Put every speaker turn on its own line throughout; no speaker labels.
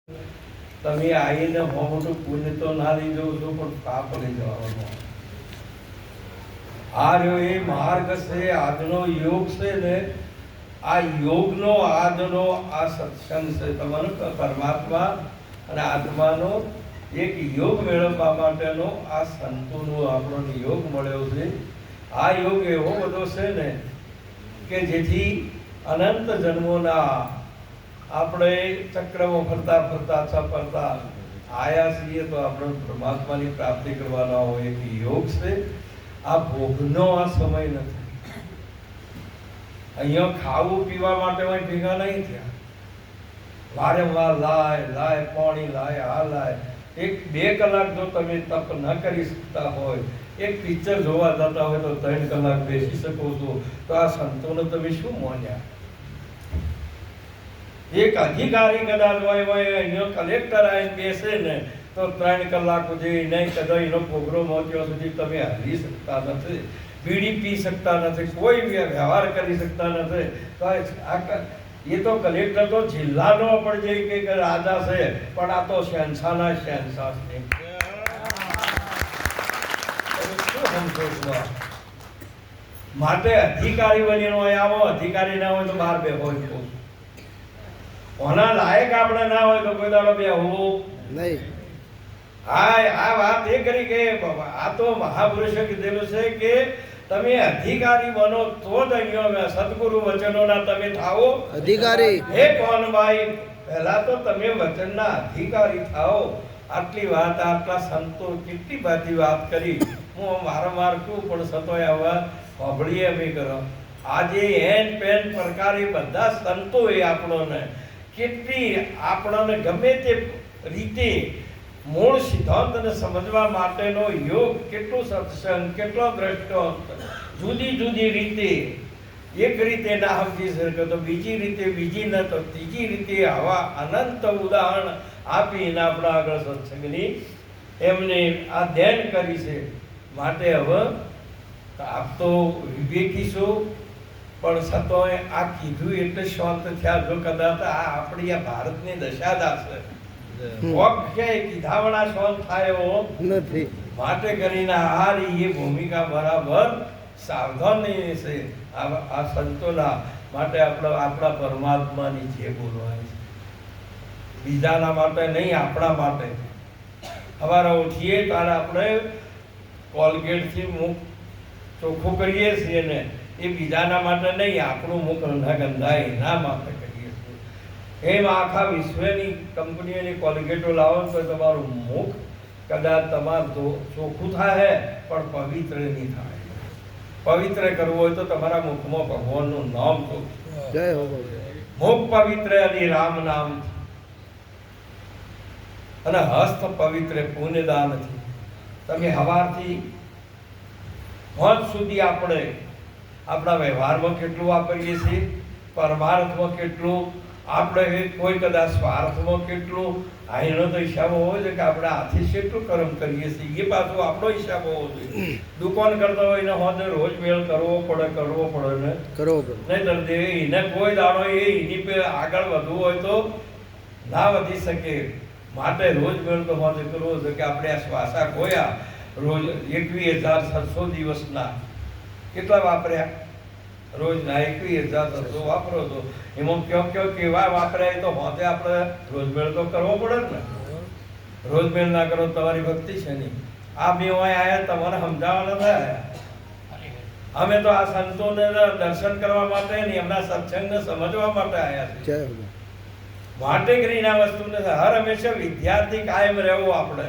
તમે આવીને મોટું પુણ્ય તો ના લઈ જવું છું, પણ પાપ લઈ જવાનું. આ રહ્યો એ માર્ગ છે, આજનો યોગ છે ને, આ યોગનો આજનો આ સત્સંગ છે. તમારો પરમાત્મા અને આત્માનો એક યોગ મેળવવા માટેનો આ સંતોનો આપણો યોગ મળ્યો છે. આ યોગ એવો બધો છે ને કે જેથી અનંત જન્મોના આપણે ચક્રમાં ફરતા ફરતા સફરતા આયા છીએ તો આપણે પરમાત્માની પ્રાપ્તિ કરવાના હોય એક યોગ છે. આ ભોગનો આ સમય નથી. અહીંયા ખાવું પીવા માટે ભેગા નહીં થયા. વારંવાર લાય પાણી લાય, આ લાય. 1-2 કલાક જો તમે તપ ન કરી શકતા હોય, એક પિક્ચર જોવા જતા હોય તો 3 કલાક બેસી શકો છો, તો આ સંતોને તમે શું માન્યા? એક અધિકારી કદાચ હોય અહીંયા કલેક્ટર આવીને બેસે ને તો 3 કલાક સુધી નહીં, કદાચ એનો પ્રોગ્રામ હોય ત્યાં સુધી તમે હલી શકતા નથી, બીડી પી શકતા નથી, કોઈ વ્યવહાર કરી શકતા નથી. તો એ તો કલેક્ટર તો જિલ્લાનો પણ જે કે રાજા છે, પણ આ તો શહેનશાહના શહેનશાહ છે. માટે અધિકારી બનીને હોય આવો, અધિકારી ના હોય તો બહાર બેહો. ઓના લાયક આપણે ના હોય તો કોઈ દાડો બેહવું નહીં. આ વાત એ કરી કે આ તો મહાપુરુષે કીધેલું છે કે તમે અધિકારી બનો તો જ અહીંયા સદગુરુ વચનોના તમે થાઓ અધિકારી. હે કોણ ભાઈ, પહેલા તો તમે વચનના અધિકારી થાઓ. આટલી વાત આટલા સંતો કેટલી બધી વાત કરી, હું વારંવાર કહું પણ સતોય આ વાત સાંભળીએ અમે કરો. આજે એન પેન પ્રકારે બધા સંતોએ આપણને કેટલી આપણને ગમે તે રીતે મૂળ સિદ્ધાંતને સમજવા માટેનો યોગ, કેટલો સત્સંગ, કેટલો દ્રષ્ટાંત, જુદી જુદી રીતે, એક રીતે ના સમજી શકે તો બીજી રીતે, બીજી ન તો ત્રીજી રીતે, આવા અનંત ઉદાહરણ આપીને આપણા આગળ સત્સંગની એમને આ ધ્યાન કરી છે. માટે હવે આપ તો વિવેકી છો, પણ સતોય આ કીધું એટલે શાંત થયા. જો કદાચ આ આપણી આ ભારતની દશા છે, કીધાવણા શાંત થાય એવો નથી. માટે કરીને હારી એ ભૂમિકા બરાબર સાવધાની છે આ સંતોના. માટે આપણા પરમાત્માની જે બોલવાની છે, બીજાના માટે નહીં, આપણા માટે. સવારે ઉઠીએ ત્યારે આપણે કોલગેટથી મુખ ચોખ્ખું કરીએ છીએ ને, એ બીજાના માટે નહીં, આપણું મુખ ન ગંધાય એના માટે કરીએ છીએ. એમ આખા વિશ્વની કંપનીઓની કોલગેટો લાવો તો તમારું મુખ કદાચ તમારું ચોખ્ખું થાય પણ પવિત્ર નહીં થાય. પવિત્ર કરવું હોય તો તમારા મુખમાં ભગવાનનું નામ ચોખ્ખું, મુખ પવિત્ર અને રામ નામ, અને હસ્ત પવિત્ર પુણ્યદાનથી. તમે સવારથી હોજ સુધી આપણે આપણા વ્યવહારમાં કેટલું વાપરીએ છીએ, પરમાર્થમાં કેટલું, આપણે કોઈ કદાચ સ્વાર્થમાં કેટલું. આ એનો તો હિસાબ હોવો જોઈએ કે આપણે હાથી કેટલું કર્મ કરીએ છીએ, એ પાછું આપણો હિસાબ હોવો જોઈએ. દુકાન કરતા હોય એને હોદ રોજ મેળ કરવો પડે ને, નહીં તો એને કોઈ દાડો એની પે આગળ વધવું હોય તો ના વધી શકે. માટે રોજ મેળ તો હોદ કરવો છે કે આપણે આ શ્વાસા ખોયા રોજ 21,700 દિવસના કેટલા વાપર્યા? રોજના 21,700 વાપરો તો એમાં કેવા વાપર્યા તો હોતે આપણે રોજમેળ તો કરવો પડે ને. રોજમેળ ના કરો તમારી ભક્તિ છે નહીં. આ બે આવ્યા તમારે સમજાવવાના થાય. અમે તો આ સંતોને દર્શન કરવા માટે ને એમના સત્સંગને સમજવા માટે આવ્યા છે. માટે કરીને આ વસ્તુને હર હંમેશા વિદ્યાર્થી કાયમ રહેવું. આપણે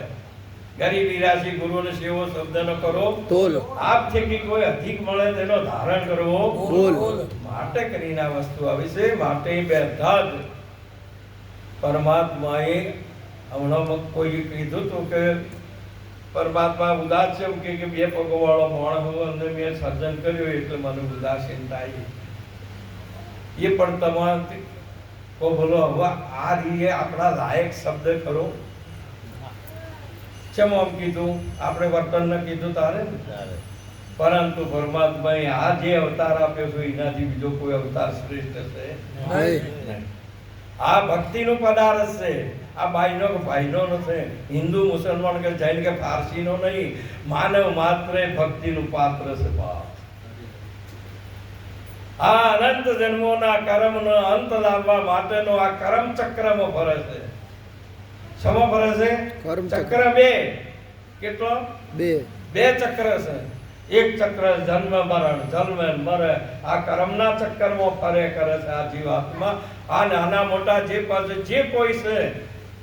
ગરીબી રાશિ ગુરુને સેવો શબ્દનો કરો તોલ, આપથી કોઈ અધિક મળે તેનો ધારણ કરવો બોલ. માટે કરીને આ વસ્તુ આવી છે. માટે બધા જ પરમાત્માએ હમણાં કોઈ કીધું હતું કે પરમાત્મા ઉદાસ છે કે 2 પગવાળો માણસ અને મેં સર્જન કર્યું એટલે મને ઉદાસીનતા આવી. એ પણ તમારે બોલો હવે આ રીતે આપણા લાયક શબ્દ કરો. ચમ આમ કીધું આપણે વર્તન ન કીધું તારે, પરંતુ પરમાત્માએ આ જે અવતાર આપ્યો છે એનાથી બીજો કોઈ અવતાર શ્રેષ્ઠ છે નહીં. આ ભક્તિનું પદાર્થ છે. આ બાઈનો કે ભાઈનો નથી, હિન્દુ મુસલમાન કે જૈન કે પારસીનો નહીં, માનવ માત્ર ભક્તિનું પાત્ર છે બાપ. આ અનંત જન્મોના કર્મનો અંત લાવવા માટેનો આ કર્મ ચક્રમાં ફરે છે. શેમાં ફરે છે? ચક્ર બે. કેટલો? બે ચક્ર છે. એક ચક્ર જન્મ મરણ, જન્મ મરે, આ કર્મના ચક્કરમાં ફરે કરે છે આ જીવાત્મા. આ નાના મોટા જે પદ જે કોઈ છે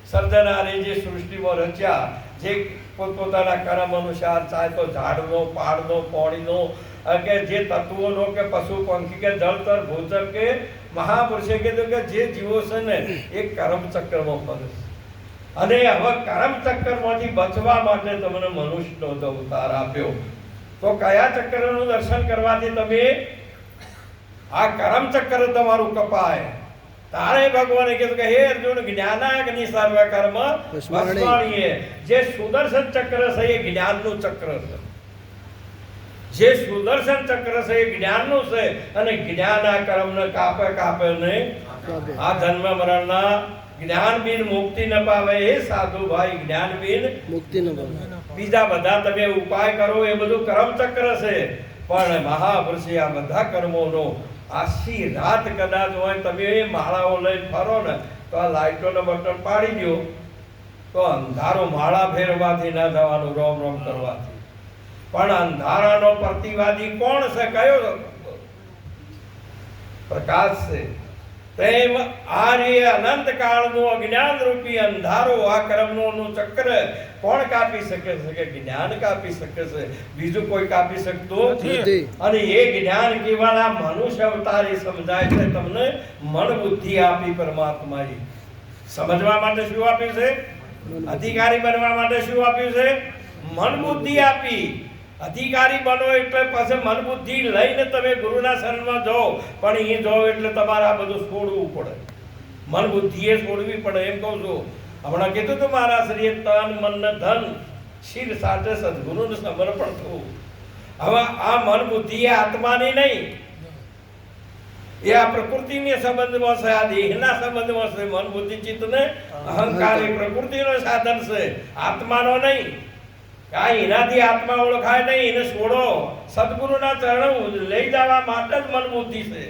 સર્જનારે જે સૃષ્ટિમાં રચ્યા, જે પોતપોતાના કર્મ અનુસાર, ચાહે તો ઝાડનો, પાડનો, પાણીનો કે જે તત્વોનો કે પશુ પંખી કે જળતર ભૂચર કે મહાપુરુષે કીધું કે જે જીવો છે ને એ કર્મ ચક્રમાં ફરે છે. અને હવે કર્મ ચક્કરમાંથી બચવા માટે તમને મનુષ્યનો અવતાર આપ્યો. તો કયા ચક્રનું દર્શન કરવાથી તમે આ કર્મ ચક્ર તમારું કપાય? તારે ભગવાને કીધું કે હે અર્જુન, જ્ઞાનાગ્નિ સર્વ કર્મ ભસ્માણીએ. જે સુદર્શન ચક્ર છે એ જ્ઞાનનું ચક્ર છે. જે સુદર્શન ચક્ર છે એ જ્ઞાનનું છે. અને જ્ઞાન આ કર્મને કાપે નહીં. આ જન્મ મરણના જ્ઞાન બિન મુક્તિ ન પાવે. એ સાધુ ભાઈ, જ્ઞાન બિન મુક્તિ ન પાવે. બીજા બધા તમે ઉપાય કરો એ બધું કર્મ ચક્ર છે, પણ મહાપુરુષે આ બધા કર્મોનો આશી રાત કદાચ હોય તમે એ માળાઓ લઈને ફરો ને તો આ લાઈટોનો બટન પાડી દો તો અંધારો માળા ફેરવાથી ના થવાનું, રોમ રોમ કરવાથી. પણ અંધારાનો પ્રતિવાદી કોણ છે? કયો પ્રકાશ છે? પ્રેમ આર્ય અનંત કાળનું અજ્ઞાન રૂપી અંધારો આ કર્મનું ચક્ર કોણ કાપી શકે છે? કે જ્ઞાન કાપી શકે છે, બીજું કોઈ કાપી શકતું નથી. અને એ જ્ઞાન કેવળ આ મનુષ્ય અવતારે સમજાય છે. તમને મન બુદ્ધિ આપી પરમાત્માએ. સમજવા માટે શું આપ્યું છે? અધિકારી બનવા માટે શું આપ્યું છે? મન બુદ્ધિ આપી. અધિકારી બનો એટલે પછી મન બુદ્ધિ લઈને તમે ગુરુના શરણમાં જાઓ, પણ અહીં જાઓ એટલે તમારે આ બધું છોડવું પડે. મન બુદ્ધિએ છોડવી પડે. એમ કહું છું, હમણાં કીધું તું મારા શ્રીએ તન મન ધન શિર સાથે સદગુરુને સમર્પણ થવું. હવે આ મન બુદ્ધિ એ આત્માની નહીં, એ આ પ્રકૃતિના સંબંધમાં છે, આ દેહના સંબંધમાં છે. મન બુદ્ધિ ચિત્ત ને અહંકાર એ પ્રકૃતિનો સાધન છે, આત્માનો નહીં. એનાથી આત્મા ઓળખાય નહીં. એને છોડો. સદગુરુના ચરણ લઈ જવા માટે જ મન બુદ્ધિ છે.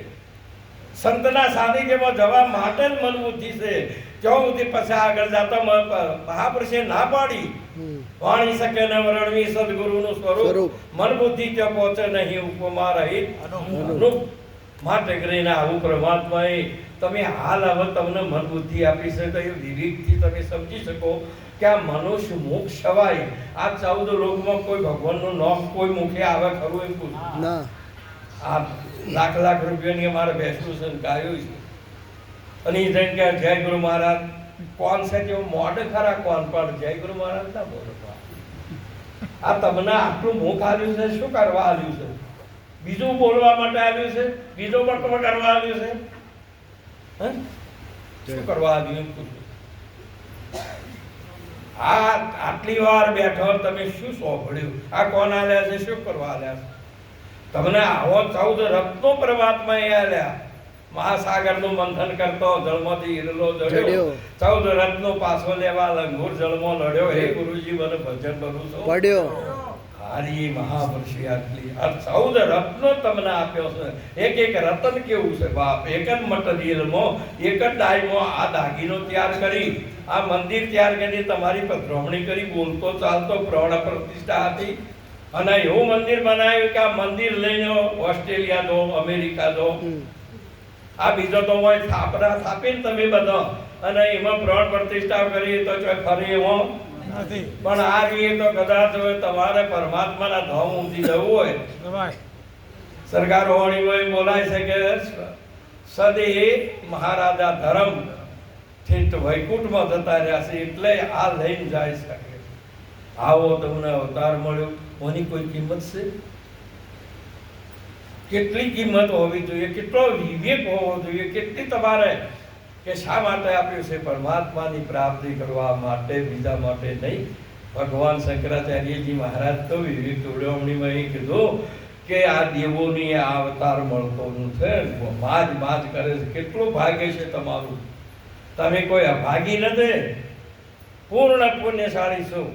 સંતના સાનિધ્યમાં જવા માટે જ મન બુદ્ધિ છે. જો સુધી પછી આગળ જતા મહાપુરુષે ના પાડી, વાણી શકે ન વર્ણવી સદગુરુનું સ્વરૂપ, મન બુદ્ધિ ત્યાં પહોંચે નહીં, ઉપમા રહિત અનુપ. માટે કરીને આવું પરમાત્માએ તમે હાલ હવે તમને મન બુદ્ધિ આપી છે તો એ વિવેકથી તમે સમજી શકો કે આ મનુષ્ય મોક્ષ સવાય આ 14 લોકમાં કોઈ ભગવાનનું નામ કોઈ મુખે આવે ખરું? એમ પૂછું ના. આ લાખ લાખ રૂપિયાની અમારે બેસવું છે, ગાયું છે. અને એ જઈને કે જય ગુરુ મહારાજ કોણ છે? તેઓ મોઢ ખરા કોણ, પણ જય ગુરુ મહારાજ ના બોલો. આ તમને આટલું મુખ આવ્યું છે, શું કરવા આવ્યું છે? બીજું બોલવા માટે આવ્યું છે? બીજો બટવો કરવા આવ્યું છે? શું કરવા આવ્યું? આ આટલી વાર બેઠો તમે શું સાંભળ્યું? આ કોણ આલ્યા છે? શું કરવા આલ્યા છે? તમને આવો 14 રત્નો પરમાત્મા એ આલ્યા. મહાસાગરનું મંથન કરતો જળમાંથી હીરલો જડ્યો, 14 રત્નો પાછો લેવા લંગૂર જળમાં લડ્યો. હે ગુરુજી મને ભજન કરું છું પડ્યો. હારી મહાપુરુષે આટલી આ 14 રત્નો તમને આપ્યો છે. એક એક રતન કેવું છે બાપ! એક જ મટીરિયલમાં, એક જ ડાયમાં આ દાગીનો તૈયાર કરી, આ મંદિર તૈયાર કરી, તમારી પધરામણી કરી, બોલતો ચાલતો પ્રાણ પ્રતિષ્ઠા હતી. અને એવું મંદિર બનાવ્યું કે આ મંદિર લઈને ઓસ્ટ્રેલિયા દો, અમેરિકા દો, આ બીજો તો હોય થાપના થાપીને તમે બધા, અને એમાં પ્રાણ પ્રતિષ્ઠા કરી તો ફરી એવો નથી. પણ આ રીએ તો કદાચ તમારે પરમાત્માના ધામ ઊંચી જવું હોય, સરકાર વાણીમાં બોલાય છે કે સદે મહારાજા ધર્મ ઠેઠ વૈકુંઠમાં જતા રહ્યા છે, એટલે આ લઈને જાય શકે. આવો તમને અવતાર મળ્યો, કોની કોઈ કિંમત છે? કેટલી કિંમત હોવી જોઈએ, કેટલો વિવેક હોવો જોઈએ, કેટલી તમારે કે શા માટે આપ્યું છે? પરમાત્માની પ્રાપ્તિ કરવા માટે, બીજા માટે નહીં. ભગવાન શંકરાચાર્યજી મહારાજ તો વિવેક તોડવણીમાં કીધું કે આ દેવોની આ અવતાર મળતો છે, માજ માજ કરે છે. કેટલું ભાગ્ય છે તમારું! તમે કોઈ અભાગી નથી. પૂર્ણ પુણ્યશાળી છું.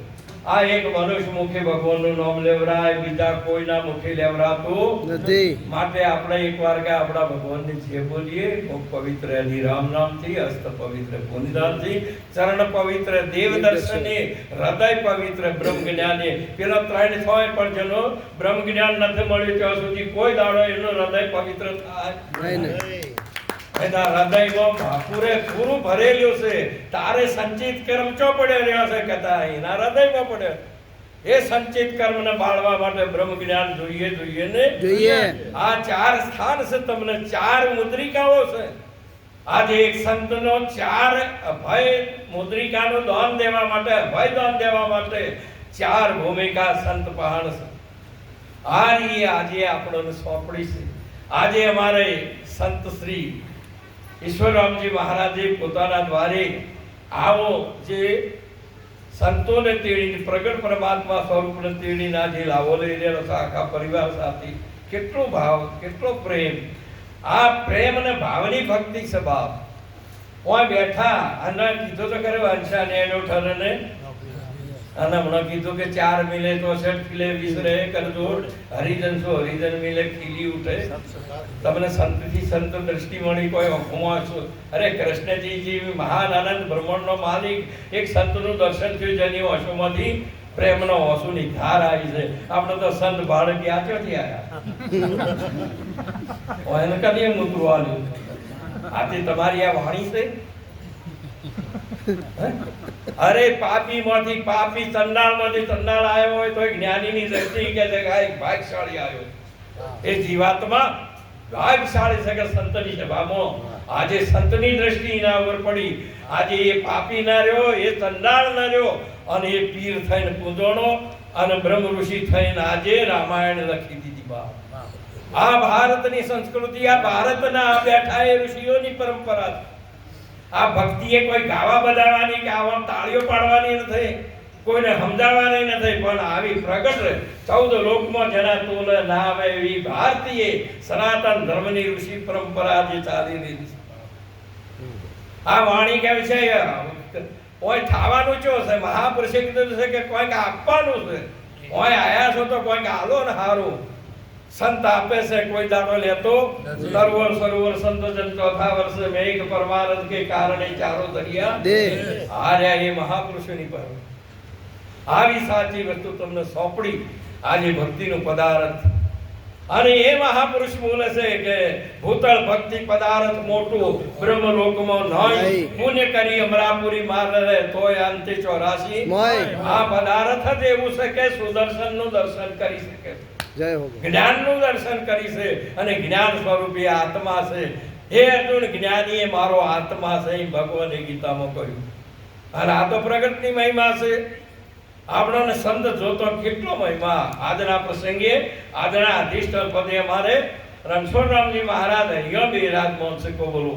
આ એક મનુષ્ય મુખે ભગવાનનું નામ લેવરાય, બીજા કોઈના મુખે લેવરાતું
નથી.
માટે આપણે એકવાર કે આપણા ભગવાનને જે બોલીએ, મુખ પવિત્ર હરિ રામ નામથી, હસ્ત પવિત્ર પુનિદાનથી, ચરણ પવિત્ર દેવ દર્શને, હૃદય પવિત્ર બ્રહ્મ જ્ઞાને. પેલો 3 હોય પણ જેનો બ્રહ્મ જ્ઞાન નથી મળ્યું ત્યાં સુધી કોઈ દાડો એનું હૃદય પવિત્ર થાય
નહીં.
એના હૃદયમાં પૂરેપૂરું ભરેલું છે. તારે સંચિત કર્મ ચો પડ્યો રહ્યો છે કથા એના હૃદયમાં પડ્યો. એ સંચિત કર્મને બાળવા માટે બ્રહ્મ જ્ઞાન જોઈએ ને
જોઈએ.
આ 4 સ્થાન છે, તમને 4 મુદ્રિકાઓ છે. આજે એક સંતનો 4 અભય મુદ્રિકાનું દાન દેવા માટે, અભય દાન દેવા માટે 4 ભૂમિકા સંત પહાણ છે. આ રીએ આજે આપણને સોંપડી છે. આજે અમારે સંત શ્રી ઈશ્વરરામજી મહારાજે પોતાના દ્વારે આવો જે સંતોને તેડીને, પ્રગટ પરમાત્મા સ્વરૂપને તેડીને આજે લાવો લઈ રહેલો છે આખા પરિવાર સાથે. કેટલો ભાવ, કેટલો પ્રેમ! આ પ્રેમ અને ભાવની ભક્તિ છે બાપ. ઓય બેઠા અને કીધું તો કરે અંશાને એનો ઠરને, અને હમણાં કીધું કે 4 મિલે તો 60 કિલે વિસરે કરજો, હરિજન છો હરિજન મિલે ખીલી ઉઠે. તમને સંતથી સંત દ્રષ્ટિ મળી, કોઈ અફવા છો. અરે કૃષ્ણજી જેવી મહાન આનંદ બ્રહ્માંડનો માલિક એક સંતનું દર્શન થયું, જેની ઓશોમાંથી પ્રેમનો ઓશોની ધાર આવી છે. આપણે તો સંત બાળક આ ક્યાંથી આવ્યા? એને કદી એમ નહોતું આવ્યું. આથી તમારી આ વાણી છે. અરે પાપીમાંથી પાપી, ચંડાળમાંથી ચંડાળ આવ્યો હોય તો જ્ઞાનીની દ્રષ્ટિ કહે છે કે આ એક ભાગશાળી આવ્યો. એ જીવાત્મા ભાગશાળી છે કે સંતની સભામાં આજે સંતની દ્રષ્ટિ એના ઉપર પડી. આજે એ પાપી ના રહ્યો, એ ચંડાળ ના રહ્યો, અને એ પીર થઈને પૂજોણો અને બ્રહ્મ ઋષિ થઈને આજે રામાયણ લખી દીધી. બાપ, આ ભારતની સંસ્કૃતિ, આ ભારતના આ બેઠા એ ઋષિઓની પરંપરા છે. આ ભક્તિએ કોઈ ગાવા બજાવવાની કે આવા તાળીઓ પાડવાની નથી, કોઈને સમજાવવાની નથી, પણ આવી પ્રગટ 14 લોકમાં જેના તોલ ના આવે એવી ભારતીય સનાતન ધર્મની ઋષિ પરંપરા જે ચાલી રહી છે. આ વાણી કેવી છે? કોઈ થવાનું ચો છે, મહાપુરુષે કીધું છે કે કોઈક આપવાનું છે. કોઈ આયા છો તો કોઈક આલો ને હારું. સંત આપે છે, કોઈ દાડો લેતો. સરોવર સંતો જન 4થા વર્ષે મેઘ પરમારથ કે કારણે ચારો દરિયા
દે.
આર્યા એ મહાપુરુષોની પર આવી સાચી વસ્તુ તમને સોંપડી. આજે ભક્તિનું પદાર્થ, અને એ મહાપુરુષ બોલે છે કે ભૂતળ ભક્તિ પદાર્થ મોટું બ્રહ્મલોકમાં નહીં, પુણ્ય કરી અમરાપુરી મારે તોય અંતે 84. આ પદાર્થ જ એવું છે કે સુદર્શનનું દર્શન કરી શકે,
જય હો,
જ્ઞાનનું દર્શન કરી છે, અને જ્ઞાન સ્વરૂપી આત્મા છે. હે અર્જુન, જ્ઞાની એ મારો આત્મા છે, ભગવાને ગીતામાં કહ્યું. અને આ તો પ્રગટની મહિમા છે. આપણને સંત જોતો કેટલો મહિમા. આજના પ્રસંગે, આજના અધિષ્ઠાન પદે અમારે રણછોડરામજી મહારાજ અહીંયા બિરાજમાન છે. કો બોલો,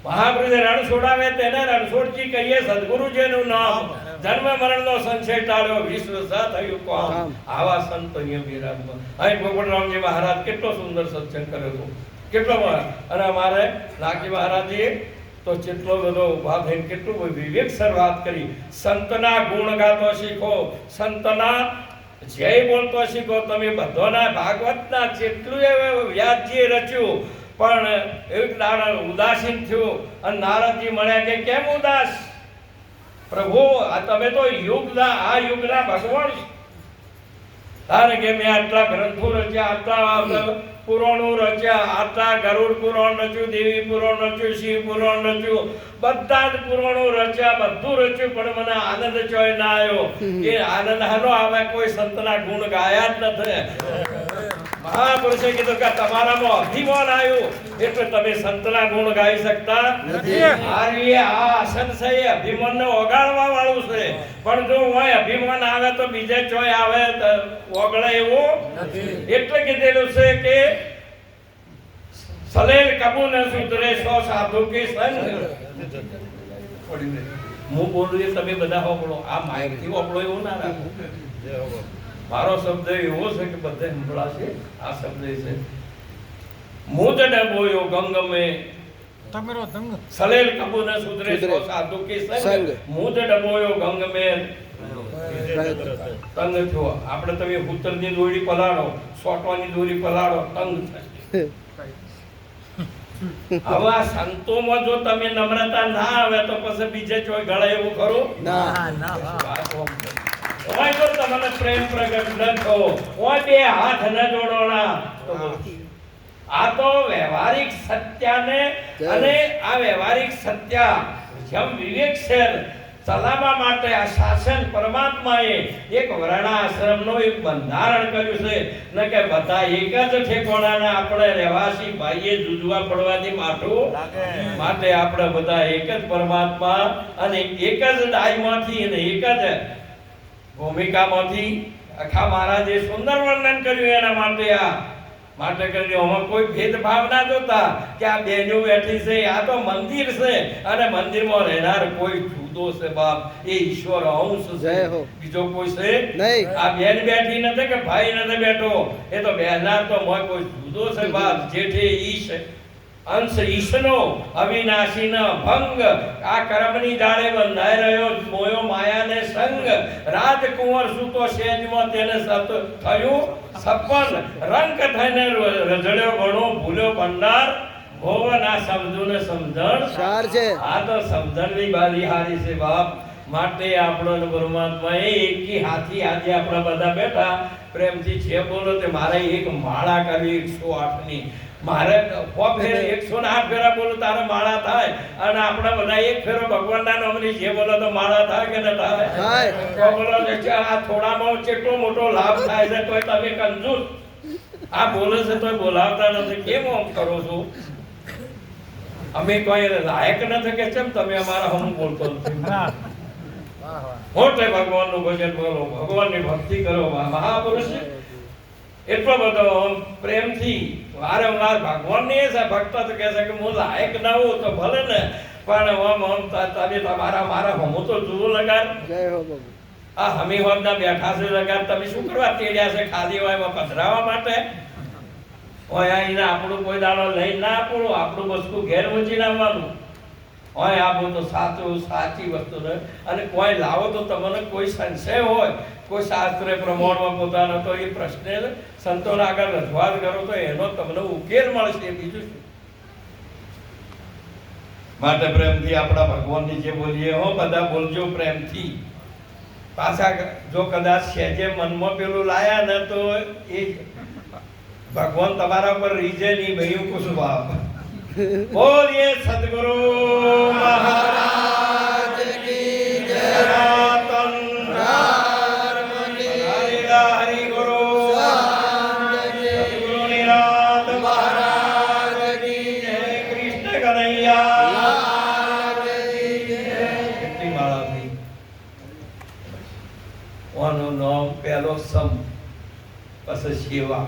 મહાપુરુષે રણ છોડાવે તેને રણછોડજી કહીએ. સદગુરુજીનું નામ જન્મ મરણનો સંશય ટાળ્યો, વિશ્વ સા થયું કામ. આવા સંત અહીંયા બિરાજમાન. અહીં પોપટરામજી મહારાજ કેટલો સુંદર સત્સંગ કર્યો હતો, કેટલો. અને અમારે નાગજી મહારાજે તો કેટલો બધો ઉભા થઈને કેટલું વિવેકસર વાત કરી. સંતના ગુણ ગાતો શીખો, સંતના જય બોલતો શીખો. તમે બધાના ભાગવતના જેટલું વ્યાસજીએ રચ્યું, પણ એક ઉદાસીન થયું, અને નારદજી મળ્યા કે કેમ ઉદાસ? પ્રભુ, આ તમે તો આ યુગના ભગવાન. કારણ કે મેં આટલા ગ્રંથો રચ્યા, આટલા પુરાણો રચ્યા, આટલા ગરુડ પુરાણ રચ્યું, દેવી પુરાણ રચ્યું, શિવ પુરાણ રચ્યું, બધા જ પુરાણો રચ્યા, બધું રચ્યું, પણ મને આનંદ ચોય ના આવ્યો. એ આનંદ હાનો આવે? કોઈ સંતના ગુણ ગાયા જ નથી. મહાપુરુષે કીધું કે તમારામાં અભિમાન આવ્યું એટલે તમે સંતના ગુણ ગાઈ શકતા નથી. આ આસન છે એ અભિમાનને ઓગાળવા વાળું છે, પણ જો હોય અભિમાન આવે તો બીજે ચોય આવે ઓગળે એવું નથી. એટલે કીધેલું છે કે સલેલ કબૂ ન સુધરે સો સાધુ કે સંગ. હું બોલું એ તમે બધા હોપડો, આ માહિતી હોપડો એવું ના રાખો. મારો શબ્દ એવો છે કે બધે સંભળાશે. આ શબ્દ છે મુજ ડબોયો ગંગ મે સલેલ કબૂ ન સુધરે સો સાધુ કી સંગ મુજ ડબોયો ગંગ મેલ તંગ થયો. આપણે તમે ઉત્તરની દોરી પલાળો, સોટવાની દોરી પલાળો, તંગ થશે. હવે આ સંતોમાં જો તમે નમ્રતા ના આવે તો પછી બીજે ચોય ગળે એવું ખરું હોય તો તમને પ્રેમ પ્રગટ ન થયો હોય, બે હાથ ન જોડોણા. આ તો વ્યવહારિક સત્યને અને આ વ્યવહારિક સત્ય જેમ વિવેક છે ચલાવવા માટે આ શાસન પરમાત્માએ એક વર્ણાશ્રમનો એક બંધારણ કર્યું છે. ન કે બધા એક જ ઠેકોણાના આપણે રહેવાસી ભાઈએ જુજવા પડવાથી માઠું માટે આપણે બધા એક જ પરમાત્મા અને એક જ ડાયમાંથી અને એક જ ભૂમિકામાંથી આખા મહારાજે સુંદર વર્ણન કર્યું. એના માટે માટે કરીને આમાં કોઈ ભેદભાવ ના જોતા કે આ બેનો બેઠી છે, આ તો મંદિર છે અને મંદિરમાં રહેનાર કોઈ જુદો છે બાપ, એ ઈશ્વર અંશ છે, બીજો કોઈ છે નહીં. આ બેન બેઠી નથી કે ભાઈ નથી બેઠો, એ તો બેહનાર તો મોય કોઈ જુદો છે બાપ. જેઠે ઈશ અંશ ઈશનો અવિનાશી ન ભંગ, આ કર્મની જાળે બંધાઈ રહ્યો મોયો માયાને સંગ. રાજકુંવર સુતો સેજમાં તેને સત થયું સપન, રંગ થઈને રજડ્યો ઘણો ભૂલ્યો ભંડાર. ભોવન આ સમજુ ને સમજણ સાર છે. આ તો સમજણની બારી હારી છે બાપ. માટે આપણો પરમાત્મા એકી હાથી આજે આપણા બધા બેઠા પ્રેમથી છે બોલો તે મારે એક માળા કરવી 108 ની. મારે 108 ફેરા બોલો તારે માળા થાય અને આપણે બધા એક ફેરો ભગવાનના નામની જે બોલો તો માળા થાય કે ન થાય? તો બોલો આ થોડામાં કેટલો મોટો લાભ થાય છે તોય તમે કંજૂસ આ બોલે છે તોય બોલાવતા નથી. કેમ આમ કરો છો? અમે કોઈ લાયક નથી કે કેમ તમે અમારા હમ બોલતો નથી? મોટે ભગવાનનું ભજન બોલો, ભગવાનની ભક્તિ કરો. મહાપુરુષ એટલો બધો પ્રેમથી વારંવાર ભગવાનની ભક્ત તો કહે છે કે હું લાયક ના હોઉં તો ભલે ને, પણ તમે તમારા મારા હમું તો જુઓ લગાડ. આ હમી હોમના બેઠા છે લગાડ, તમે શું કરવા તેડ્યા છે? ખાલી હોય એમાં પધરાવા માટે હોય? અહીંને આપણું કોઈ દાડો લઈ ના આપણું આપણું વસ્તુ ઘેર વચી નાખવાનું હોય. આપો તો સાચું સાચી વસ્તુ ને, અને કોઈ લાવો તો તમને કોઈ સંશય હોય, કોઈ શાસ્ત્રે પ્રમાણમાં પોતાનો તો એ પ્રશ્ન સંતોને આગળ રજૂઆત કરો તો એનો તમને ઉકેલ મળશે. બીજું શું? માટે પ્રેમથી આપણા ભગવાનની જે બોલીએ હો બધા બોલજો પ્રેમથી. પાછા જો કદાચ સહેજે મનમાં પેલું લાયા ને તો એ ભગવાન તમારા પર રીજે નહીં. ભયું કુશું બાપ બોલીએ સદગુરુ મહારાજ કી જય. સનાતન હરિ ગુરુ સદગુરુ નિરાત મહારાજ કી જય. કૃષ્ણ કનૈયા કેટલી માળા થઈ. ઓનું નામ પહેલો સમ, પછી સેવા,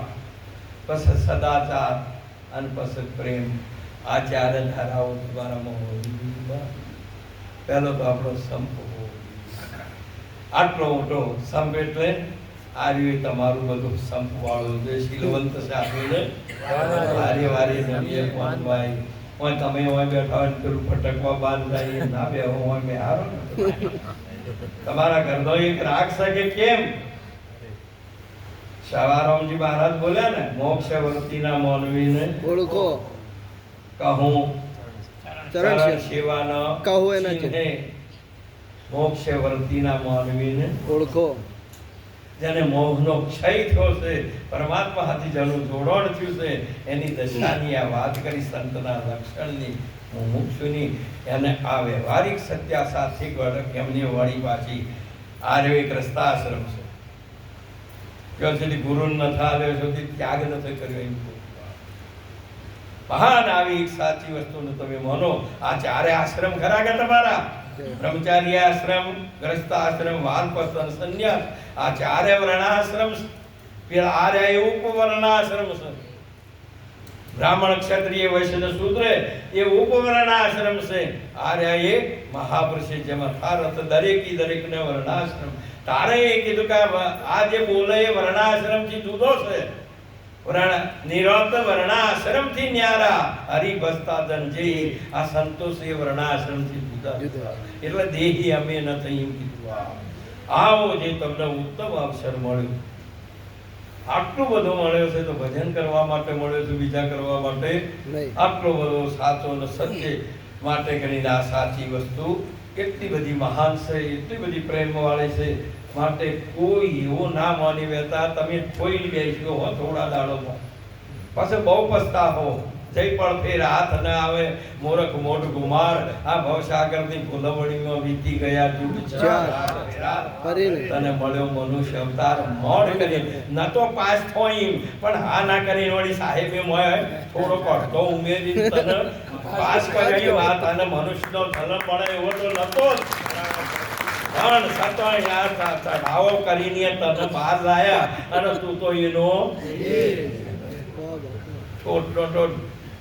પછી સદાચાર અને પછી પ્રેમ. આ ચાર ધારાઓ તમારામાં હોવી. પહેલો તો આપણો સંપ હોવો. આટલો મોટો સંપ એટલે આ રહ્યું તમારું બધું સંપ વાળું જે શીલવંત સાધુને વારે વારે નવીએ કોનભાઈ હોય તમે હોય બેઠા હોય પેલું ફટકવા બાંધાય ના બે હોય મેં હારો તમારા ઘરનો એક રાગ શકે કેમ? સવારામજી મહારાજ બોલ્યા ને, મોક્ષ વર્તીના માનવીને ઓળખો કહું ચરણ સેવાના કહું એના છે. મોક્ષ વર્તીના માનવીને ઓળખો જેને મોહનો ક્ષય થયો છે, પરમાત્મા હાથી જેનું જોડાણ થયું છે, એની દશાની આ વાત કરી સંતના લક્ષણની મુમુક્ષુની. એને આ વ્યવહારિક સત્ય સાથે એમની વાળી પાછી આ રહ્યો એક રસ્તાશ્રમ છે. જ્યાં સુધી ગુરુ ન થાય સુધી ત્યાગ નથી કર્યો. એમ મહાન આવી એક સાચી વસ્તુને તમે માનો. આ ચારે આશ્રમ ખરા કે તમારા? બ્રહ્મચારી આશ્રમ, ગ્રસ્તાશ્રમ, વાનપ્રસ્થ, સંન્યાસ, આ ચારે વર્ણાશ્રમ. પેલા આર્ય ઉપવર્ણાશ્રમ છે. બ્રાહ્મણ, ક્ષત્રિય, વૈશ્ય, શૂદ્ર એ ઉપવર્ણાશ્રમ છે. આર્ય એ મહાપુરુષે જેમાં થારત દરેકી દરેકને વર્ણાશ્રમ. તારે એ કીધું કે આ જે બોલે એ વર્ણાશ્રમ થી જુદો છે. નિરત વર્ણાશ્રમથી ન્યારા હરિભસ્તા જનજી. આ સંતોષ એ વર્ણાશ્રમથી જુદા. એટલે દેહી અમે ન થઈ એમ કીધું. આવો જે તમને ઉત્તમ અવસર મળ્યો, આટલું બધું મળ્યો છે તો ભજન કરવા માટે મળ્યો છે, બીજા કરવા માટે આટલો બધો સાચો ને સત્ય માટે કરીને આ સાચી વસ્તુ એટલી બધી મહાન છે, એટલી બધી પ્રેમ વાળી છે, માટે કોઈ એવો ના માની બેતા તમે કોઈ બેસ્યો હો થોડા દાડોમાં, પછી બહુ પસ્તાવો. જઈ પણ ફેર હાથ ન આવે મોરખ મોઢ ગુમાર. આ ભવસાગરની ફૂલવણીમાં વીતી ગયા યુગ તને મળ્યો મનુષ્ય અવતાર મોડ કરી ન તો પાસ થોઈ પણ હા ના કરી વળી સાહેબે મોય થોડો પડતો ઉમેરી તને પાસ કર્યો. આ તને મનુષ્યનો જન્મ મળે એવો તો નતો જ, પણ છતાં યાર ચઢાવો કરીને તને બહાર લાયા અને તું તો એનો છોટો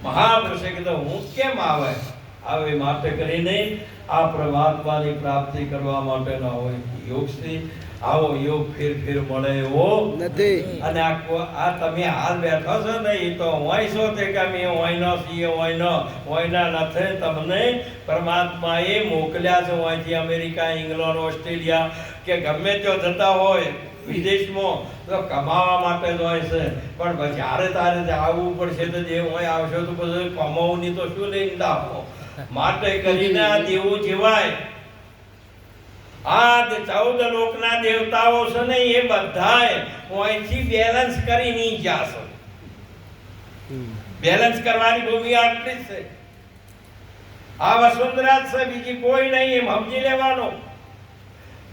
મહાપુરુષે કીધું હું કેમ આવે માટે કરીને આ પરમાત્માની પ્રાપ્તિ કરવા માટેનો હોય યોગ છે. આવો યોગ ફેર મળે એવો નથી. અને આ તમે હાલ બેઠો છો ને એ તો હોય છો તે કે અમે હોય ન છીએ, હોય ના નથી. તમને પરમાત્માએ મોકલ્યા છે અહીંથી અમેરિકા, ઇંગ્લેન્ડ, ઓસ્ટ્રેલિયા કે ગમે ત્યાં જતા હોય વિદેશમાં તો કમાવા માટે જ હોય છે. પણ જ્યારે તારે આવવું પડશે તો જે હોય આવશો તો પછી કમાવું નહીં તો શું લઈને દાખો માટે કરીને આ દેવું જીવાય. આ 14 લોકના દેવતાઓ છે ને એ બધાય અહીંથી બેલેન્સ કરી નહીં જાશો. બેલેન્સ કરવાની ભૂમિ આટલી જ છે. આ વસુંધરા છે, બીજી કોઈ નહીં, એમ સમજી લેવાનું.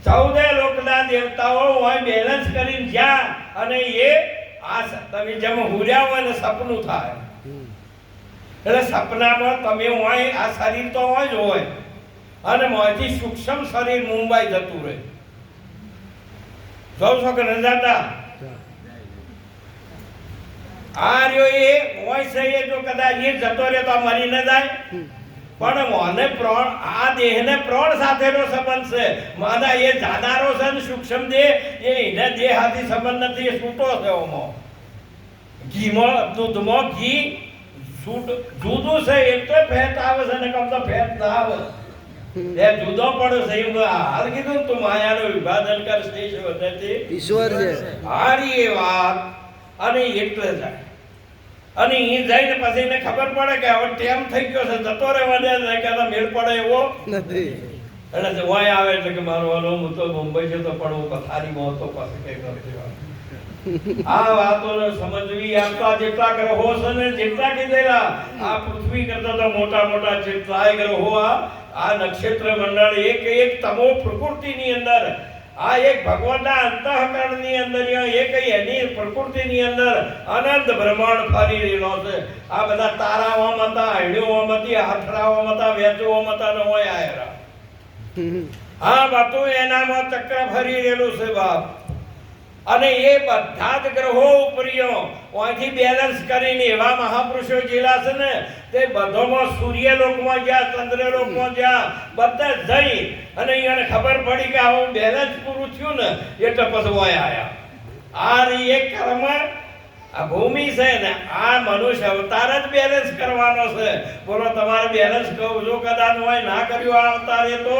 14 લોકના દેવતાઓ હોય બેલેન્સ કરીને જ્યાં અને એ આ તમે જેમ હુર્યા હોય ને સપનું થાય. એટલે સપનામાં તમે હોય આ શરીર તો હોય જ હોય અને મોંથી સૂક્ષ્મ શરીર મુંબઈ જતું રહે. જોઉં છો કે ન જાતા? આ રહ્યો એ હોય છે એ જો કદાચ એ જતો રહે તો મરી ન જાય. પણ મને પ્રાણ આ દેહને પ્રાણ સાથેનો સંબંધ છે. માના એ જાનારો છે ને સૂક્ષ્મ દેહ એને દેહ હાથી સંબંધ નથી. એ છૂટો છે. ઓમાં ઘીમાં દૂધમાં ઘી જુદું છે એટલે ફેટ આવે છે ને કમ તો ફેટ ના આવે. એ જુદો પડે છે. એમ હાલ કીધું તું માયાનો વિભાજન કર શ્રેષ્ઠ વધતી ઈશ્વર છે. હારી એ વાત અને એટલે જાય અને એ જઈને પછી એને ખબર પડે કે હવે ટેમ થઈ ગયો છે, જતો રહેવા કે મેળ પડે એવો નથી. એટલે વાય આવે એટલે કે મારો વાલો હું તો મુંબઈ જતો પણ હું પથારીમાં હતો પછી કઈ નથી. આ વાતોને સમજવી. આપતા જેટલા ગ્રહો છે ને જેટલા કીધેલા આ પૃથ્વી કરતા તો મોટા મોટા જેટલાય ગ્રહો આ નક્ષત્ર મંડળ એક તમો પ્રકૃતિની અંદર આ એક ભગવાનના અંતઃકરણની અંદર એક એની પ્રકૃતિની અંદર અનંત બ્રહ્માંડ ફરી રહેલો છે. આ બધા તારાઓમાં હતા, હૈડીઓમાં હતી, હાથરાઓમાં હતા, વેચોમાં હતા ને હોય આયરા. આ બધું એનામાં ચક્ર ફરી રહેલું છે બાપ. અને એ બધા જ ગ્રહો ઉપરીઓ અહીંથી બેલેન્સ કરીને એવા મહાપુરુષો જેલા છે ને તે બધોમાં સૂર્યલોકમાં જ્યાં, ચંદ્રલોકમાં જ્યાં બધા જઈ અને એને ખબર પડી કે આવું બેલેન્સ પૂરું થયું ને એટલે પછી હોય આયા. આ રહી એક કર્મ આ ભૂમિ છે ને આ મનુષ્ય અવતાર જ બેલેન્સ કરવાનો છે. બોલો તમારે બેલેન્સ કહું જો કદાચ હોય ના કર્યું આ અવતારે તો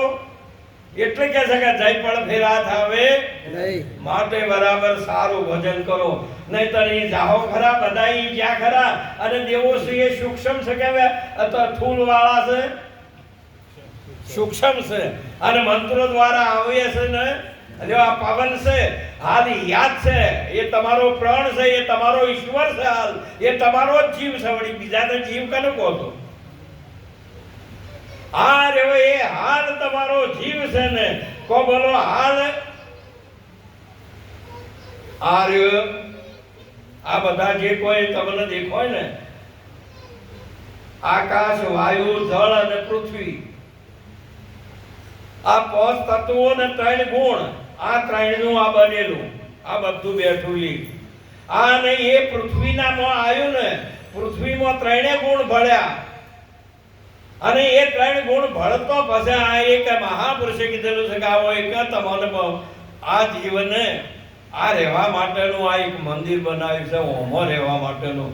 એટલે કે છે કે જઈ પણ ફેરા થાવે નહીં. માટે બરાબર સારું ભજન કરો, નહીતર એ જાહો ખરા બધા ઈ જ્યાં ખરા અને દેવો છે એ સૂક્ષ્મ છે કે અથવા થૂલ વાળા છે, સૂક્ષ્મ છે અને મંત્રો દ્વારા આવે છે ને. એટલે આ પવન છે હાલ યાદ છે એ તમારો પ્રાણ છે, એ તમારો ઈશ્વર છે, હાલ એ તમારો જ જીવ છે. વળી બીજાને જીવ કને કહો છો? આ રહ્યો એ હાલ તમારો જીવ છે ને કો બોલો હાલ. આ રહ્યો આ બધા જે કોઈ તમને દેખાય ને આકાશ, વાયુ, જળ અને પૃથ્વી આ 5 તત્વો ને 3 ગુણ આ 3 નું આ બનેલું આ બધું બેઠું આ ને એ પૃથ્વીના માં આવ્યું ને પૃથ્વીમાં 3 ગુણ ભળ્યા અને એ 3 ગુણ ભળતો પછી આ એક મહાપુરુષે કીધેલું છે કે આવો એક તમને આ જીવને આ રહેવા માટેનું આ એક મંદિર બનાવ્યું છે, ઓમાં રહેવા માટેનું.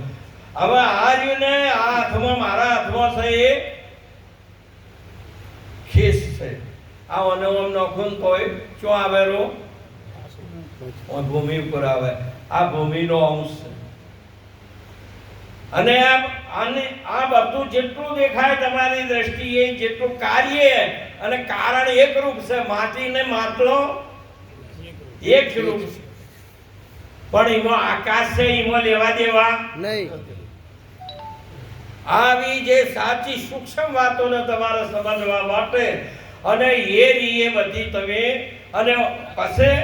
હવે આ રહ્યું ને આ હાથમાં, મારા હાથમાં છે એ ખેસ છે. આ ઓનોમ નોખું તોય શું આવેલો ભૂમિ ઉપર આવે. આ ભૂમિનો અંશ છે. અને આ બધું જેટલું દેખાય તમારી દ્રષ્ટિએ, જેટલું કાર્ય અને કારણ એક રૂપ છે. માટી ને માટલો એક રૂપ છે, પણ એમાં આકાશ છે, એમાં લેવા દેવા નહીં. આવી જે સાચી સૂક્ષ્મ વાતોને તમારે સમજવા માટે અને એ બધી તમે, અને પછી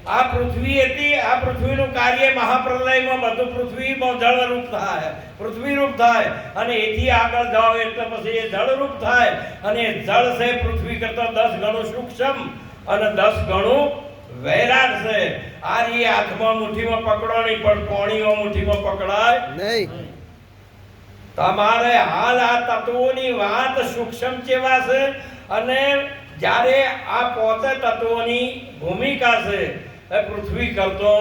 આ પૃથ્વી હતી, આ પૃથ્વીનું કાર્ય મહાપ્રલયમાં બધું પૃથ્વીમાં જળ રૂપ થાય, પૃથ્વી રૂપ થાય, અને એથી આગળ જાઓ એટલે પછી એ જળ રૂપ થાય. અને જળ છે પૃથ્વી કરતા 10 ગણું સૂક્ષ્મ અને 10 ગણું વૈરાગ છે. આ રી હાથમાં મુઠ્ઠીમાં પકડવાની, પણ પાણીમાં મુઠ્ઠીમાં પકડાય નહીં. તમારે હાલ આ તત્વોની વાત સૂક્ષ્મ કેવા છે, અને જ્યારે આ પોતે તત્વોની ભૂમિકા છે એ પૃથ્વી કરતો